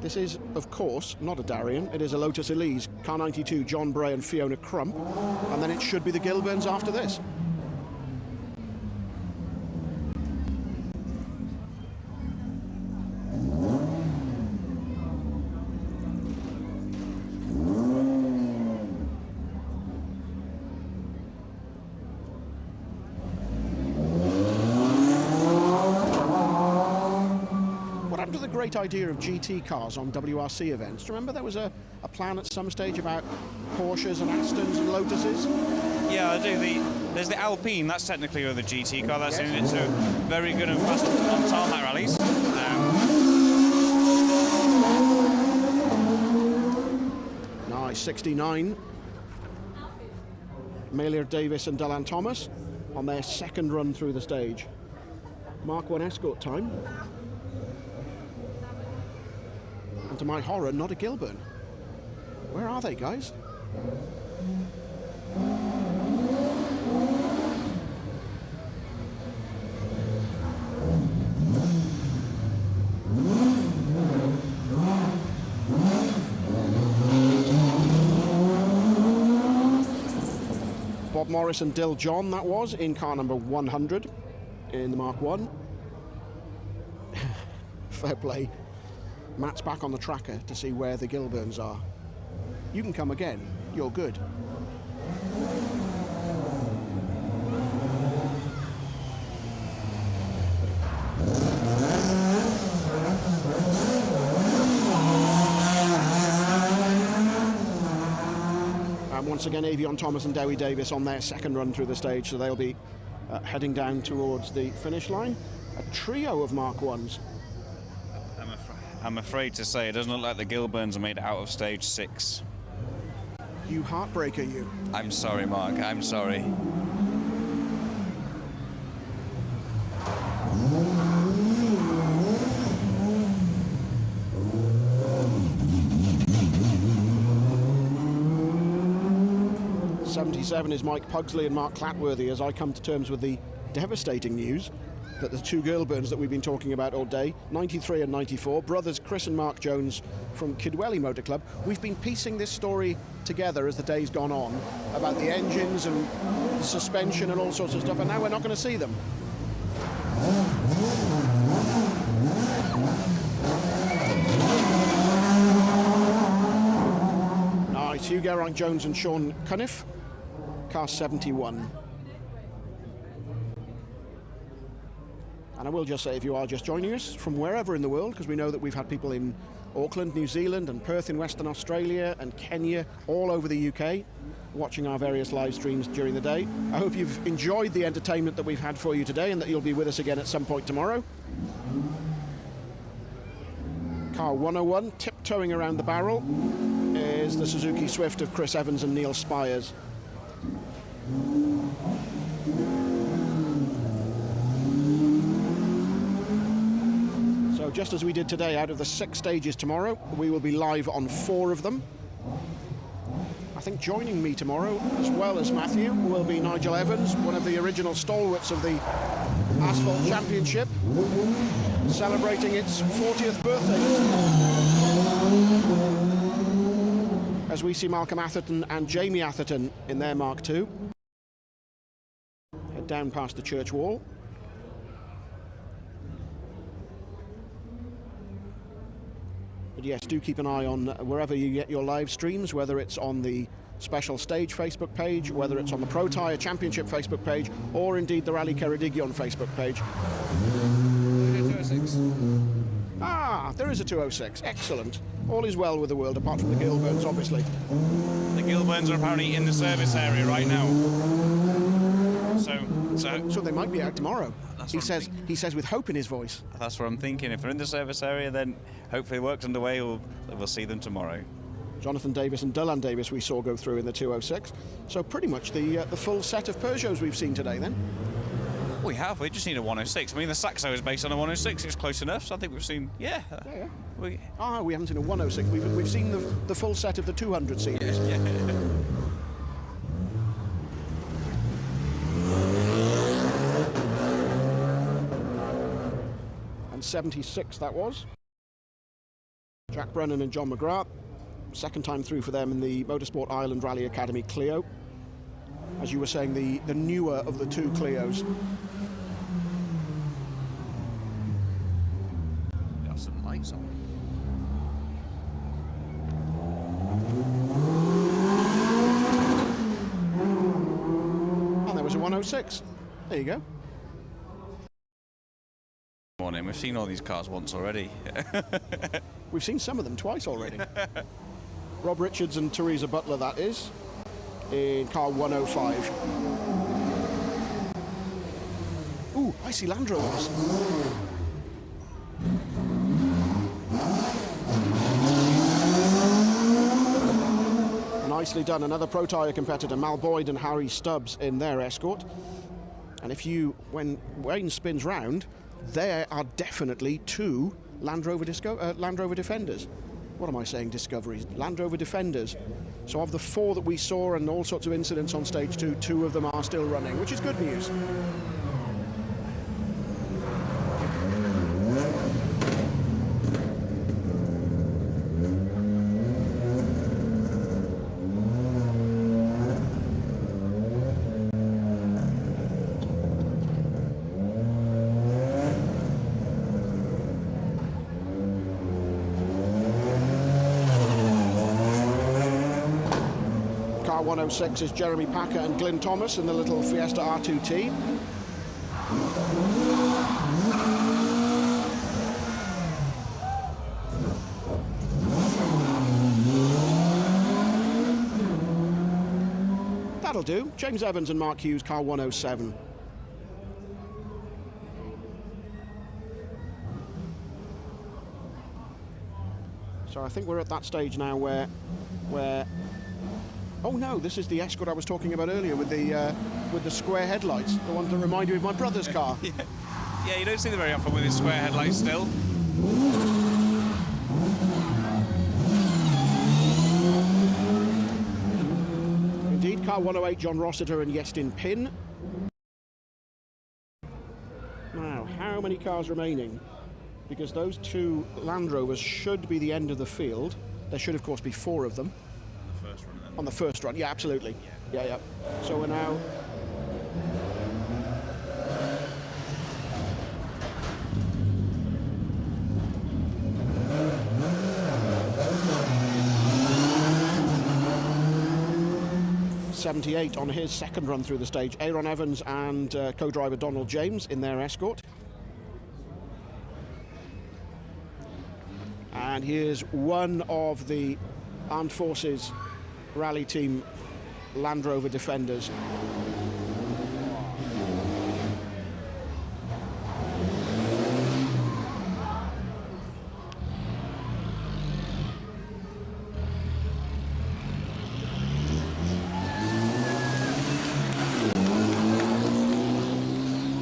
This is, of course, not a Darien. It is a Lotus Elise, car 92, John Bray and Fiona Crump. And then it should be the Gilburns after this. Great idea of GT cars on WRC events. Do you remember there was a plan at some stage about Porsches and Astons and Lotuses? Yeah, I do. There's the Alpine, that's technically the GT car. That's in it too. Very good and fast on tarmac rallies. Nice, 69. Melior Davis and Dylan Thomas on their second run through the stage. Mark I Escort time. And to my horror, not a Gilburn. Where are they, guys? Bob Morris and Dill John, that was, in car number 100 in the Mark I. Fair play. Matt's back on the tracker to see where the Gilburns are. You can come again. You're good. And once again Avion Thomas and Dewi Davis on their second run through the stage, so they'll be heading down towards the finish line. A trio of Mark 1s. I'm afraid to say it doesn't look like the Gilburns are made out of stage 6. You heartbreaker, you. I'm sorry, Mark, I'm sorry. '77 is Mike Pugsley and Mark Clatworthy as I come to terms with the devastating news that the two Gilburns that we've been talking about all day, 93 and 94, brothers Chris and Mark Jones from Kidwelly Motor Club. We've been piecing this story together as the day's gone on about the engines and the suspension and all sorts of stuff, and now we're not going to see them. Nice, Hugh Geraint Jones and Sean Cunniff, car 71. And I will just say, if you are just joining us from wherever in the world, because we know that we've had people in Auckland, New Zealand, and Perth in Western Australia, and Kenya, all over the UK, watching our various live streams during the day. I hope you've enjoyed the entertainment that we've had for you today, and that you'll be with us again at some point tomorrow. Car 101, tiptoeing around the barrel, is the Suzuki Swift of Chris Evans and Neil Spires. So just as we did today, out of the 6 stages tomorrow, we will be live on 4 of them. I think joining me tomorrow, as well as Matthew, will be Nigel Evans, one of the original stalwarts of the Asphalt Championship, celebrating its 40th birthday. As we see Malcolm Atherton and Jamie Atherton in their Mark II. Head down past the church wall. But yes, do keep an eye on wherever you get your live streams, whether it's on the Special Stage Facebook page, whether it's on the Protyre Championship Facebook page, or indeed the Rally Ceredigion Facebook page. Ah, there is a 206. Excellent. All is well with the world, apart from the Gilburns, obviously. The Gilburns are apparently in the service area right now. So they might be out tomorrow. He says with hope in his voice. That's what I'm thinking. If they're in the service area, then hopefully work's underway, we'll see them tomorrow. Jonathan Davis and Dylan Davis we saw go through in the 206. So pretty much the full set of Peugeots we've seen today then. We just need a 106. I mean, the Saxo is based on a 106. It's close enough, so I think we've seen, We haven't seen a 106. We've seen the full set of the 200 series. Yeah. And 76 that was. Jack Brennan and John McGrath. Second time through for them in the Motorsport Ireland Rally Academy Clio. As you were saying, the newer of the 2 Clios. Got some lights on. And there was a 106. There you go. Morning. We've seen all these cars once already. We've seen some of them twice already. Rob Richards and Teresa Butler, that is, in car 105. Ooh, I see Land Rovers. Nicely done. Another Protyre competitor, Mal Boyd and Harry Stubbs in their Escort. And when Wayne spins round, there are definitely 2 Land Rover Defenders. What am I saying, Discoveries? Land Rover Defenders. So of the 4 that we saw and all sorts of incidents on stage 2, 2 of them are still running, which is good news. Car 106 is Jeremy Packer and Glyn Thomas in the little Fiesta R2T. That'll do. James Evans and Mark Hughes, car 107. So I think we're at that stage now where oh no, this is the Escort I was talking about earlier with the square headlights, the ones that remind me of my brother's car. Yeah, you don't see them very often with his square headlights still. Indeed, car 108, John Rossiter and Yestin Pin. Now, how many cars remaining? Because those two Land Rovers should be the end of the field. There should, of course, be 4 of them. First run, then. On the first run, yeah, absolutely. Yeah. So we're now... .78 on his second run through the stage. Aaron Evans and co-driver Donald James in their Escort. And here's one of the Armed Forces Rally Team Land Rover Defenders.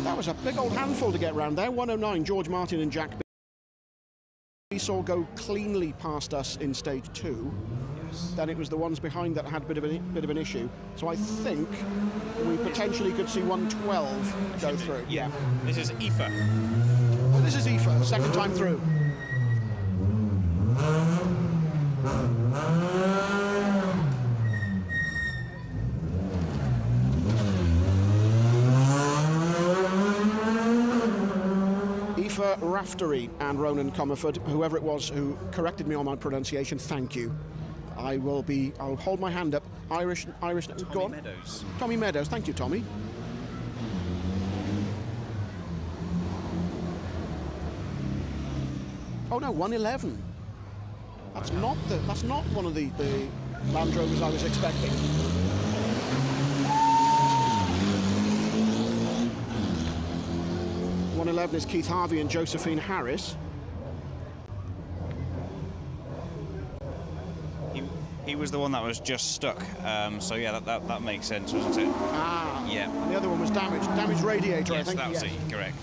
That was a big old handful to get round there. 109, George Martin and Jack We saw go cleanly past us in stage 2. Yes. Then it was the ones behind that had a bit of an issue. So I think we potentially could see 112 go through. Yeah. This is Aoife. Well, this is Aoife, second time through. Raftery and Ronan Comerford, whoever it was who corrected me on my pronunciation, thank you. I'll hold my hand up. Irish. Go on. Meadows. Tommy Meadows, thank you, Tommy. Oh no, 111. That's not one of the Land Rovers I was expecting. .111 is Keith Harvey and Josephine Harris. He was the one that was just stuck. So yeah, that makes sense, wasn't it? Ah. Yeah. And the other one was damaged radiator, yes, I think. That was it, correct.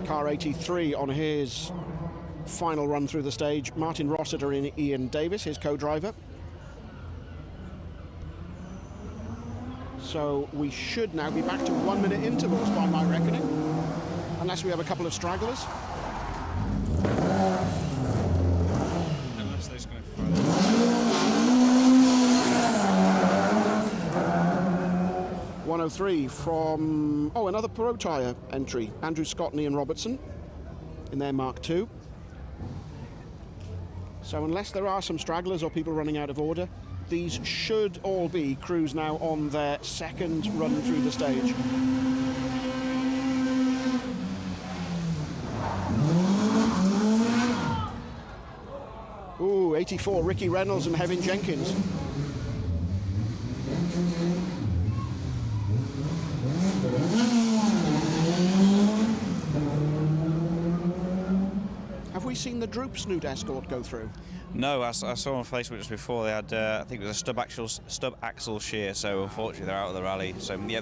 Car 83 on his final run through the stage. Martin Rossiter and Ian Davis, his co-driver. So we should now be back to 1 minute intervals by my reckoning, unless we have a couple of stragglers. Unless they're going to 103 from, another Protyre entry. Andrew Scott and Ian Robertson in their Mark II. So unless there are some stragglers or people running out of order, these should all be crews now on their second run through the stage. Ooh, 84, Ricky Reynolds and Hevin Jenkins. Have we seen the Droop Snoot Escort go through? No, I saw on Facebook just before they had, I think it was a stub axle shear, so unfortunately they're out of the rally. So yeah,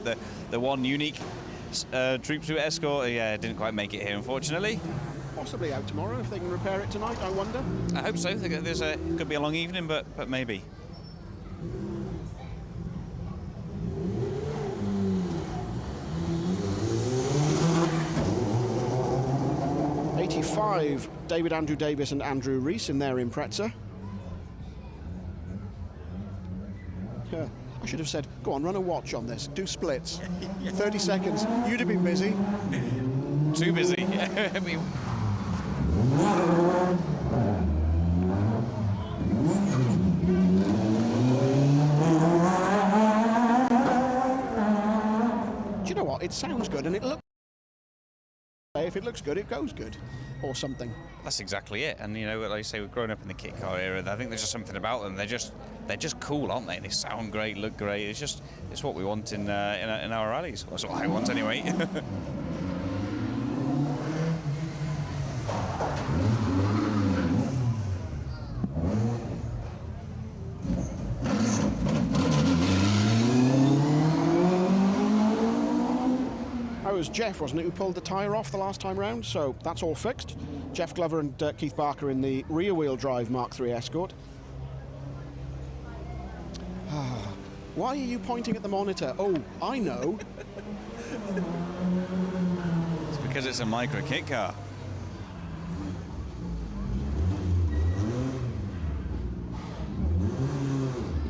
the one unique Droop Snoot Escort, yeah, didn't quite make it here, unfortunately. Possibly out tomorrow if they can repair it tonight, I wonder. I hope so. Could be a long evening, but maybe. '85, David Andrew Davis and Andrew Rees in their Impreza. I should have said, go on, run a watch on this, do splits. 30 seconds, you'd have been busy. Too busy. it sounds good, and it looks. If it looks good, it goes good, or something. That's exactly it. And you know, like I say, we've grown up in the kit car era. I think there's just something about them. They're just cool, aren't they? They sound great, look great. It's what we want in our rallies. That's what I want anyway. That was Jeff, wasn't it, who pulled the tyre off the last time round? So that's all fixed. Jeff Glover and Keith Barker in the rear-wheel drive Mark III Escort. Why are you pointing at the monitor? Oh, I know. It's because it's a micro kit car.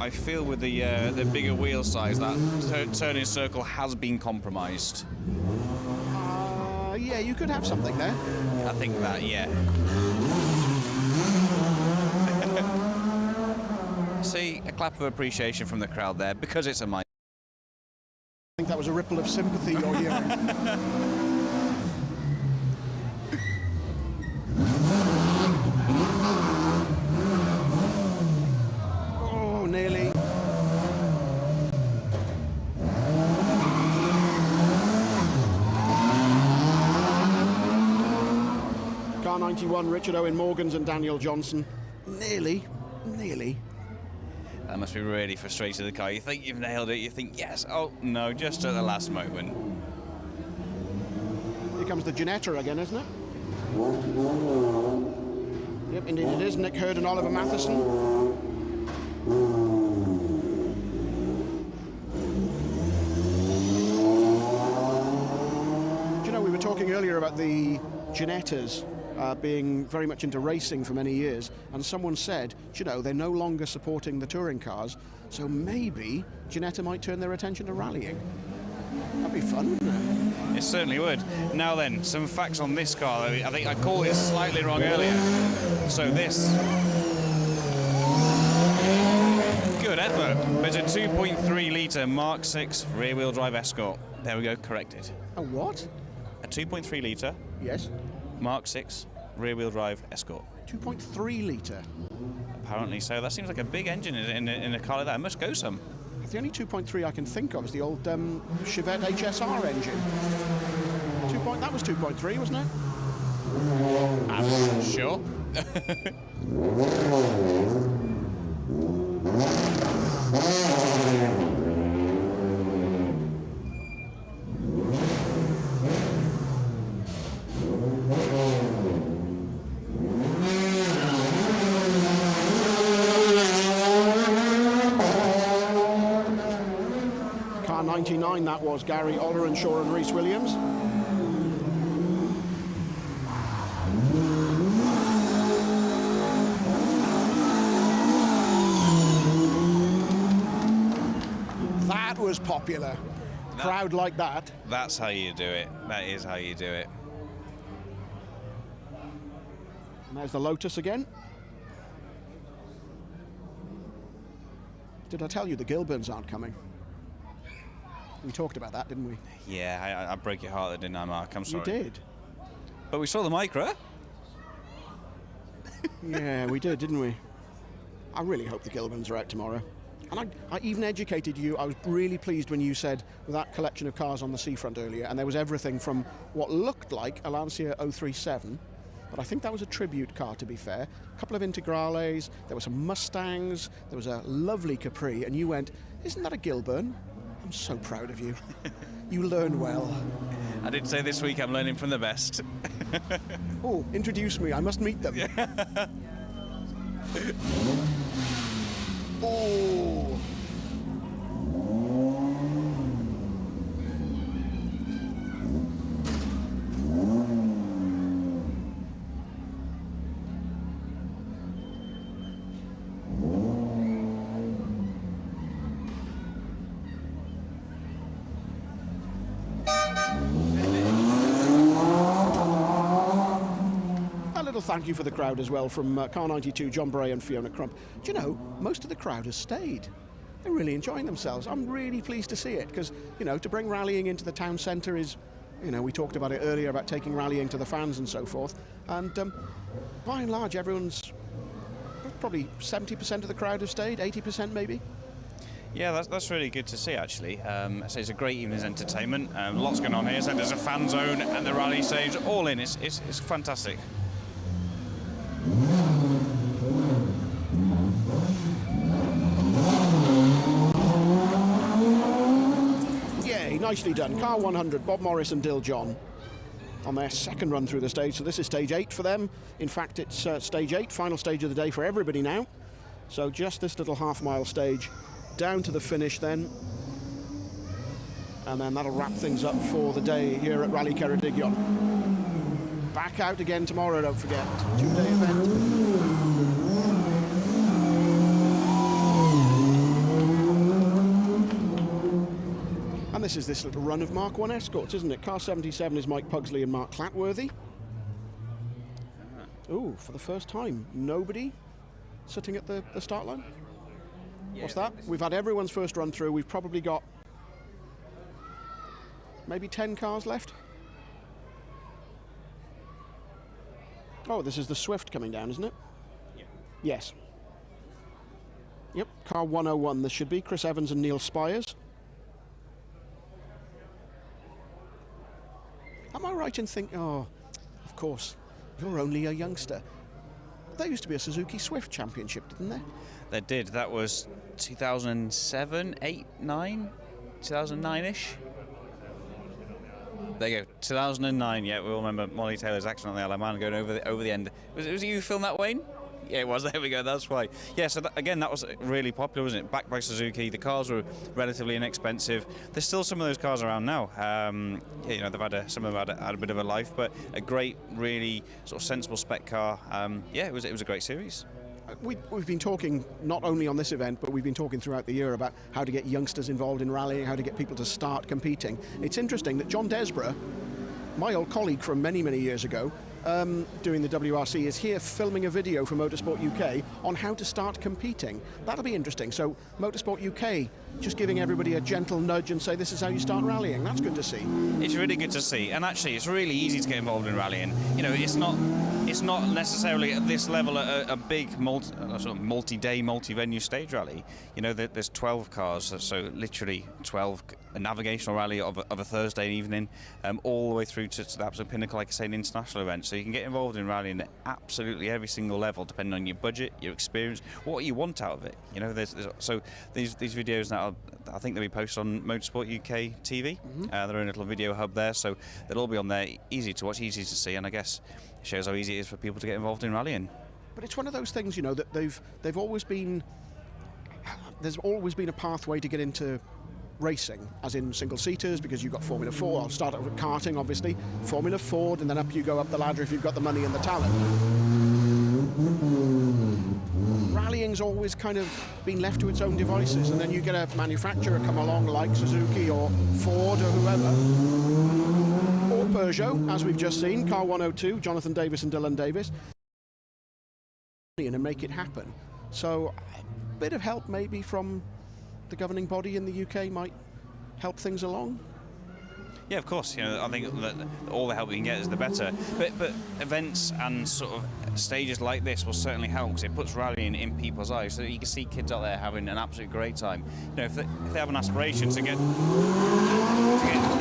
I feel with the bigger wheel size, that turning circle has been compromised. Yeah, you could have something there. I think that, yeah. See, a clap of appreciation from the crowd there, because it's a mic. I think that was a ripple of sympathy you're hearing. Oh, nearly. Car 91, Richard Owen Morgans and Daniel Johnson. Nearly. That must be really frustrating the car. You think you've nailed it, you think, yes, oh, no, just at the last moment. Here comes the Ginetta again, isn't it? Yep, indeed it is. Nick Hurd and Oliver Matheson. Do you know, we were talking earlier about the Ginettas being very much into racing for many years, and someone said, you know, they're no longer supporting the touring cars, so maybe Ginetta might turn their attention to rallying. That'd be fun, wouldn't it? It certainly would. Now then, some facts on this car. I think I called it slightly wrong earlier. So this... Good effort. It's a 2.3 litre Mark VI rear-wheel drive Escort. There we go, corrected. A what? A 2.3 litre. Yes. Mark VI rear-wheel drive Escort. 2.3 litre. Apparently so. That seems like a big engine in a car like that. It must go some. The only 2.3 I can think of is the old Chevette HSR engine. That was 2.3, wasn't it? I'm sure. Car 99, that was Gary Ollerenshaw and Rhys Williams. That was popular. Crowd like that. That's how you do it. That is how you do it. And there's the Lotus again. Did I tell you the Gilburns aren't coming? We talked about that, didn't we? Yeah, I broke your heart there, didn't I, Mark? I'm sorry. You did. But we saw the Micra. Yeah, we did, didn't we? I really hope the Gilburns are out tomorrow. And I even educated you. I was really pleased when you said with that collection of cars on the seafront earlier, and there was everything from what looked like a Lancia 037, but I think that was a tribute car, to be fair. A couple of Integrales, there were some Mustangs, there was a lovely Capri, and you went, isn't that a Gilburn? I'm so proud of you. You learn well. I did say this week I'm learning from the best. Oh, introduce me. I must meet them. Oh. Thank you for the crowd as well from Car 92, John Bray and Fiona Crump. Do you know, most of the crowd has stayed. they're really enjoying themselves. I'm really pleased to see it because, you know, to bring rallying into the town centre is, you know, we talked about it earlier about taking rallying to the fans and so forth. And by and large, everyone's probably 70% of the crowd have stayed, 80% maybe. Yeah, that's really good to see, actually. So it's a great evening's entertainment. Lots going on here. So there's a fan zone and the rally stage, all in. It's fantastic. Yay, nicely done. Car 100, Bob Morris and Dill John on their second run through the stage. So this is stage 8 for them. In fact, it's stage 8, final stage of the day for everybody now. So just this little half-mile stage down to the finish then, and then that'll wrap things up for the day here at Rally Ceredigion. Back out again tomorrow, don't forget, 2-day event. And this is this little run of Mark 1 Escorts, isn't it? Car 77 is Mike Pugsley and Mark Clatworthy. Ooh, for the first time, nobody sitting at the start line. What's that? We've had everyone's first run through. We've probably got maybe 10 cars left. Oh, this is the Swift coming down, isn't it? Yeah. Yes. Yep, car 101 this should be. Chris Evans and Neil Spires. Am I right in thinking, oh, of course, you're only a youngster. There used to be a Suzuki Swift Championship, didn't there? They did. That was 2007, 8, 9, 2009-ish. There you go, 2009. Yeah, we all remember Molly Taylor's accident on the Isle of Man going over the end. Was it you who filmed that, Wayne? Yeah, it was. There we go. That's why. Yeah. So again, that was really popular, wasn't it? Backed by Suzuki. The cars were relatively inexpensive. There's still some of those cars around now. Yeah, you know, they've had some of them had a bit of a life, but a great, really sort of sensible spec car. Yeah, it was a great series. We've been talking not only on this event, but we've been talking throughout the year about how to get youngsters involved in rallying, how to get people to start competing. It's interesting that John Desborough, my old colleague from many, many years ago, doing the WRC, is here filming a video for Motorsport UK on how to start competing. That'll be interesting. So Motorsport UK just giving everybody a gentle nudge and say this is how you start rallying. That's good to see. It's really good to see, and actually it's really easy to get involved in rallying. You know, it's not necessarily at this level a big multi-day, multi-venue stage rally. You know, there's 12 cars, so literally 12, a navigational rally of a Thursday evening, all the way through to the absolute pinnacle, like I say, an international event. So you can get involved in rallying at absolutely every single level, depending on your budget, your experience, what you want out of it. You know, so these videos now, I think they'll be posted on Motorsport UK TV. Their own little video hub there, so they'll all be on there, easy to watch, easy to see, and I guess it shows how easy it is for people to get involved in rallying. But it's one of those things, you know, that they've always been. There's always been a pathway to get into racing, as in single-seaters, because you've got Formula 4. I'll start out with karting, obviously, Formula Ford, and then up you go up the ladder if you've got the money and the talent. Rallying's always kind of been left to its own devices, and then you get a manufacturer come along like Suzuki or Ford or whoever, or Peugeot, as we've just seen, car 102, Jonathan Davis and Dylan Davis, and make it happen. So a bit of help maybe from the governing body in the UK might help things along. Yeah, of course. You know, I think that all the help we can get is the better. But events and sort of stages like this will certainly help, because it puts rallying in people's eyes, so that you can see kids out there having an absolute great time. You know, if they have an aspiration to get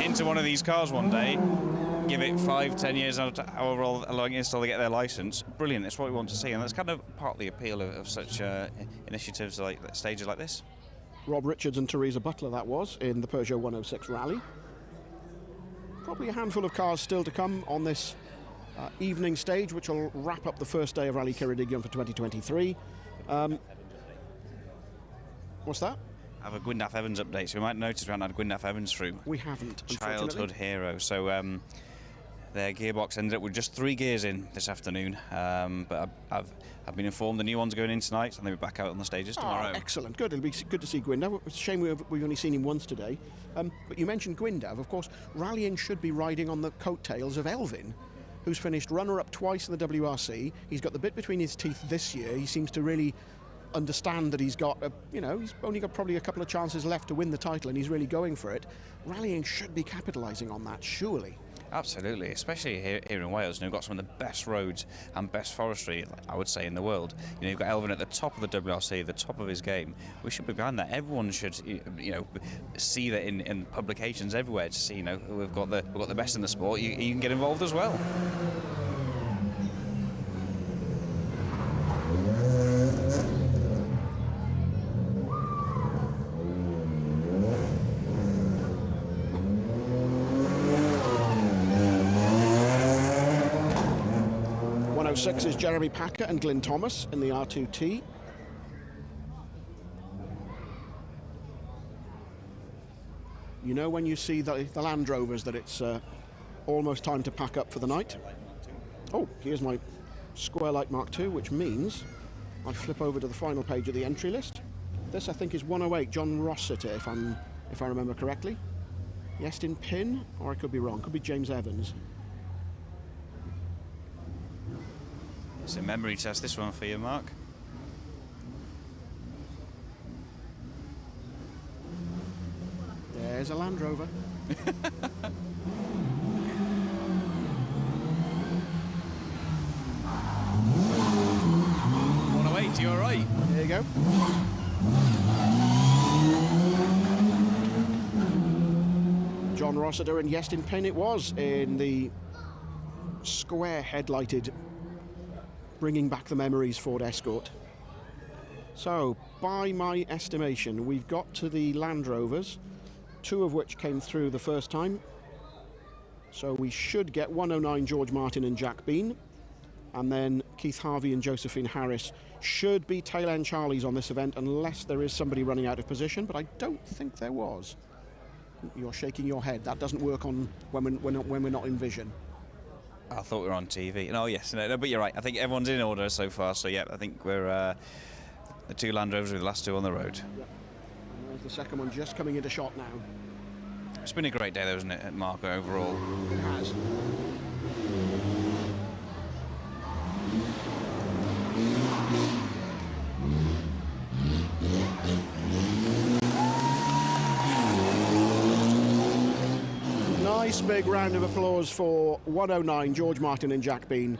into one of these cars one day, give it 5-10 years, however long it is till they get their license. Brilliant. That's what we want to see, and that's kind of part of the appeal of such initiatives like stages like this. Rob Richards and Teresa Butler, that was, in the Peugeot 106 rally. Probably a handful of cars still to come on this evening stage, which will wrap up the first day of Rally Ceredigion for 2023. What's that? I have a Gwyndaf Evans update, so we might notice we haven't had Gwyndaf Evans through. We haven't, Childhood hero. So their gearbox ended up with just 3 gears in this afternoon, but I've been informed the new one's going in tonight, and they'll be back out on the stages tomorrow. Oh, excellent, good. It'll be good to see Gwyndaf. It's a shame we've only seen him once today. But you mentioned Gwyndaf. Of course, rallying should be riding on the coattails of Elvin, who's finished runner-up twice in the WRC. He's got the bit between his teeth this year. He seems to really understand that he's got, he's only got probably a couple of chances left to win the title, and he's really going for it. Rallying should be capitalising on that, surely. Absolutely, especially here in Wales. You've got some of the best roads and best forestry, I would say, in the world. You've got Elvin at the top of the WRC, the top of his game. We should be behind that. Everyone should, see that in publications everywhere to see, we've got the best in the sport. You can get involved as well. Six is Jeremy Packer and Glyn Thomas in the R2T. You know when you see the Land Rovers that it's almost time to pack up for the night. Oh, here's my Square Light Mark II, which means I flip over to the final page of the entry list. This, I think, is 108, John Rossiter, if I remember correctly. Yestin Pin, or I could be wrong, could be James Evans. It's a memory test, this one for you, Mark. There's a Land Rover. 108, you're right. There you go. John Rossiter and Yestin Pin it was in the square headlighted, bringing back the memories Ford Escort. So, by my estimation, we've got to the Land Rovers, 2 of which came through the first time. So we should get 109 George Martin and Jack Bean, and then Keith Harvey and Josephine Harris should be tail end Charlies on this event, unless there is somebody running out of position, but I don't think there was. You're shaking your head. That doesn't work on when we're not in vision. I thought we were on TV. No, yes, no, but you're right. I think everyone's in order so far. So yeah, I think we're the 2 Land Rovers with the last 2 on the road. Yep. And there's the second one just coming into shot now. It's been a great day, though, isn't it, Mark, overall? It has. Nice big round of applause for 109 George Martin and Jack Bean,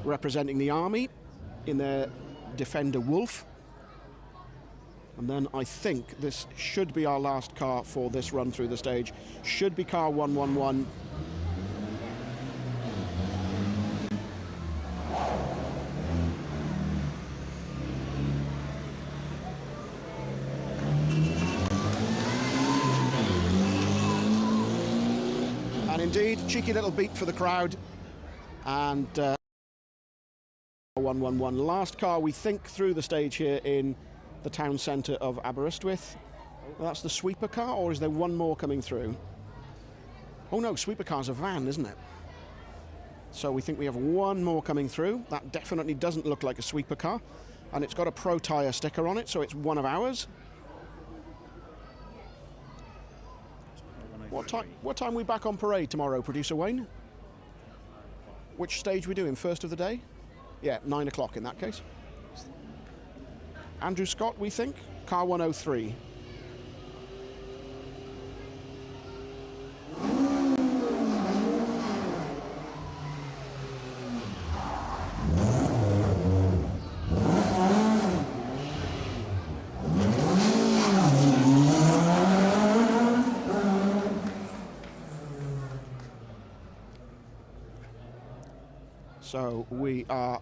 representing the Army in their Defender Wolf. And then I think this should be our last car for this run through the stage. Should be car 111. And indeed, cheeky little beat for the crowd. And 111. Last car, we think, through the stage here in the town centre of Aberystwyth. Well, that's the sweeper car, or is there one more coming through? Oh no, sweeper car's a van, isn't it? So we think we have one more coming through. That definitely doesn't look like a sweeper car, and it's got a Protyre sticker on it, so it's one of ours. What time are we back on parade tomorrow, producer Wayne? Which stage are we doing? First of the day? Yeah, 9 o'clock in that case. Andrew Scott, we think, car 103. So we are...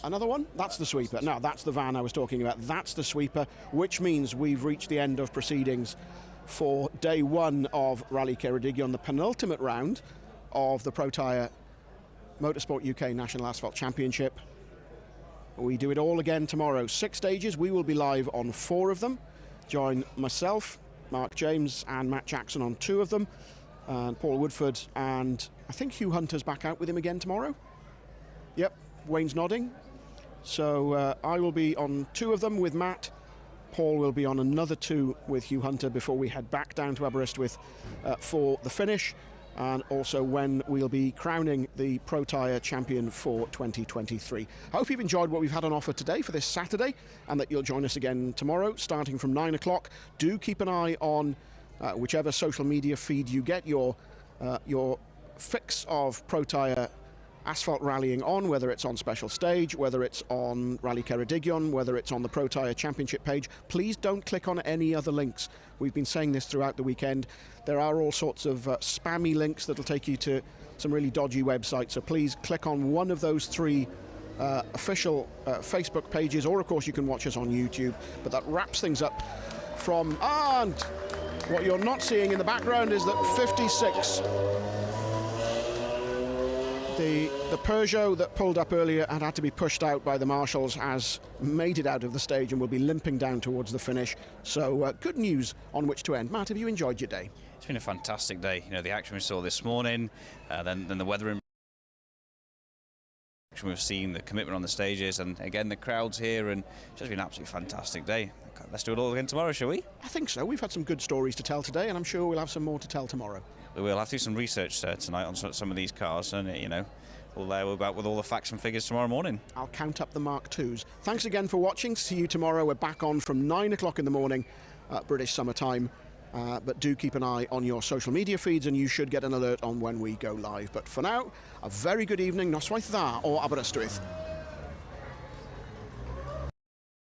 Another one? That's the sweeper. No, that's the van I was talking about. That's the sweeper, which means we've reached the end of proceedings for day 1 of Rally Ceredigion, the penultimate round of the Protyre Motorsport UK National Asphalt Championship. We do it all again tomorrow. 6 stages. We will be live on 4 of them. Join myself, Mark James, and Matt Jackson on 2 of them. And Paul Woodford, and I think Hugh Hunter's back out with him again tomorrow. Yep, Wayne's nodding. So I will be on 2 of them with Matt. Paul will be on another 2 with Hugh Hunter before we head back down to Aberystwyth for the finish. and also when we'll be crowning the Protyre champion for 2023. I hope you've enjoyed what we've had on offer today for this Saturday, and that you'll join us again tomorrow starting from 9 o'clock. Do keep an eye on whichever social media feed you get your fix of Protyre Asphalt rallying on, whether it's on Special Stage, whether it's on Rally Ceredigion, whether it's on the Protyre Championship page. Please don't click on any other links. We've been saying this throughout the weekend. There are all sorts of spammy links that'll take you to some really dodgy websites, so please click on one of those three official Facebook pages, or of course you can watch us on YouTube. But that wraps things up from... and what you're not seeing in the background is that 56... The Peugeot that pulled up earlier and had to be pushed out by the marshals has made it out of the stage and will be limping down towards the finish. So good news on which to end. Matt, have you enjoyed your day? It's been a fantastic day. You know, the action we saw this morning, then the weather we've seen, the commitment on the stages, and again the crowds here, and it's just been an absolutely fantastic day. Let's do it all again tomorrow, shall we? I think so. We've had some good stories to tell today, and I'm sure we'll have some more to tell tomorrow. We'll have to do some research tonight on some of these cars, and you know, we'll be back with all the facts and figures tomorrow morning. I'll count up the Mark IIs. Thanks again for watching. See you tomorrow. We're back on from 9 o'clock in the morning, British summer time. But do keep an eye on your social media feeds, and you should get an alert on when we go live. But for now, a very good evening. Noswaith dda o Aberystwyth.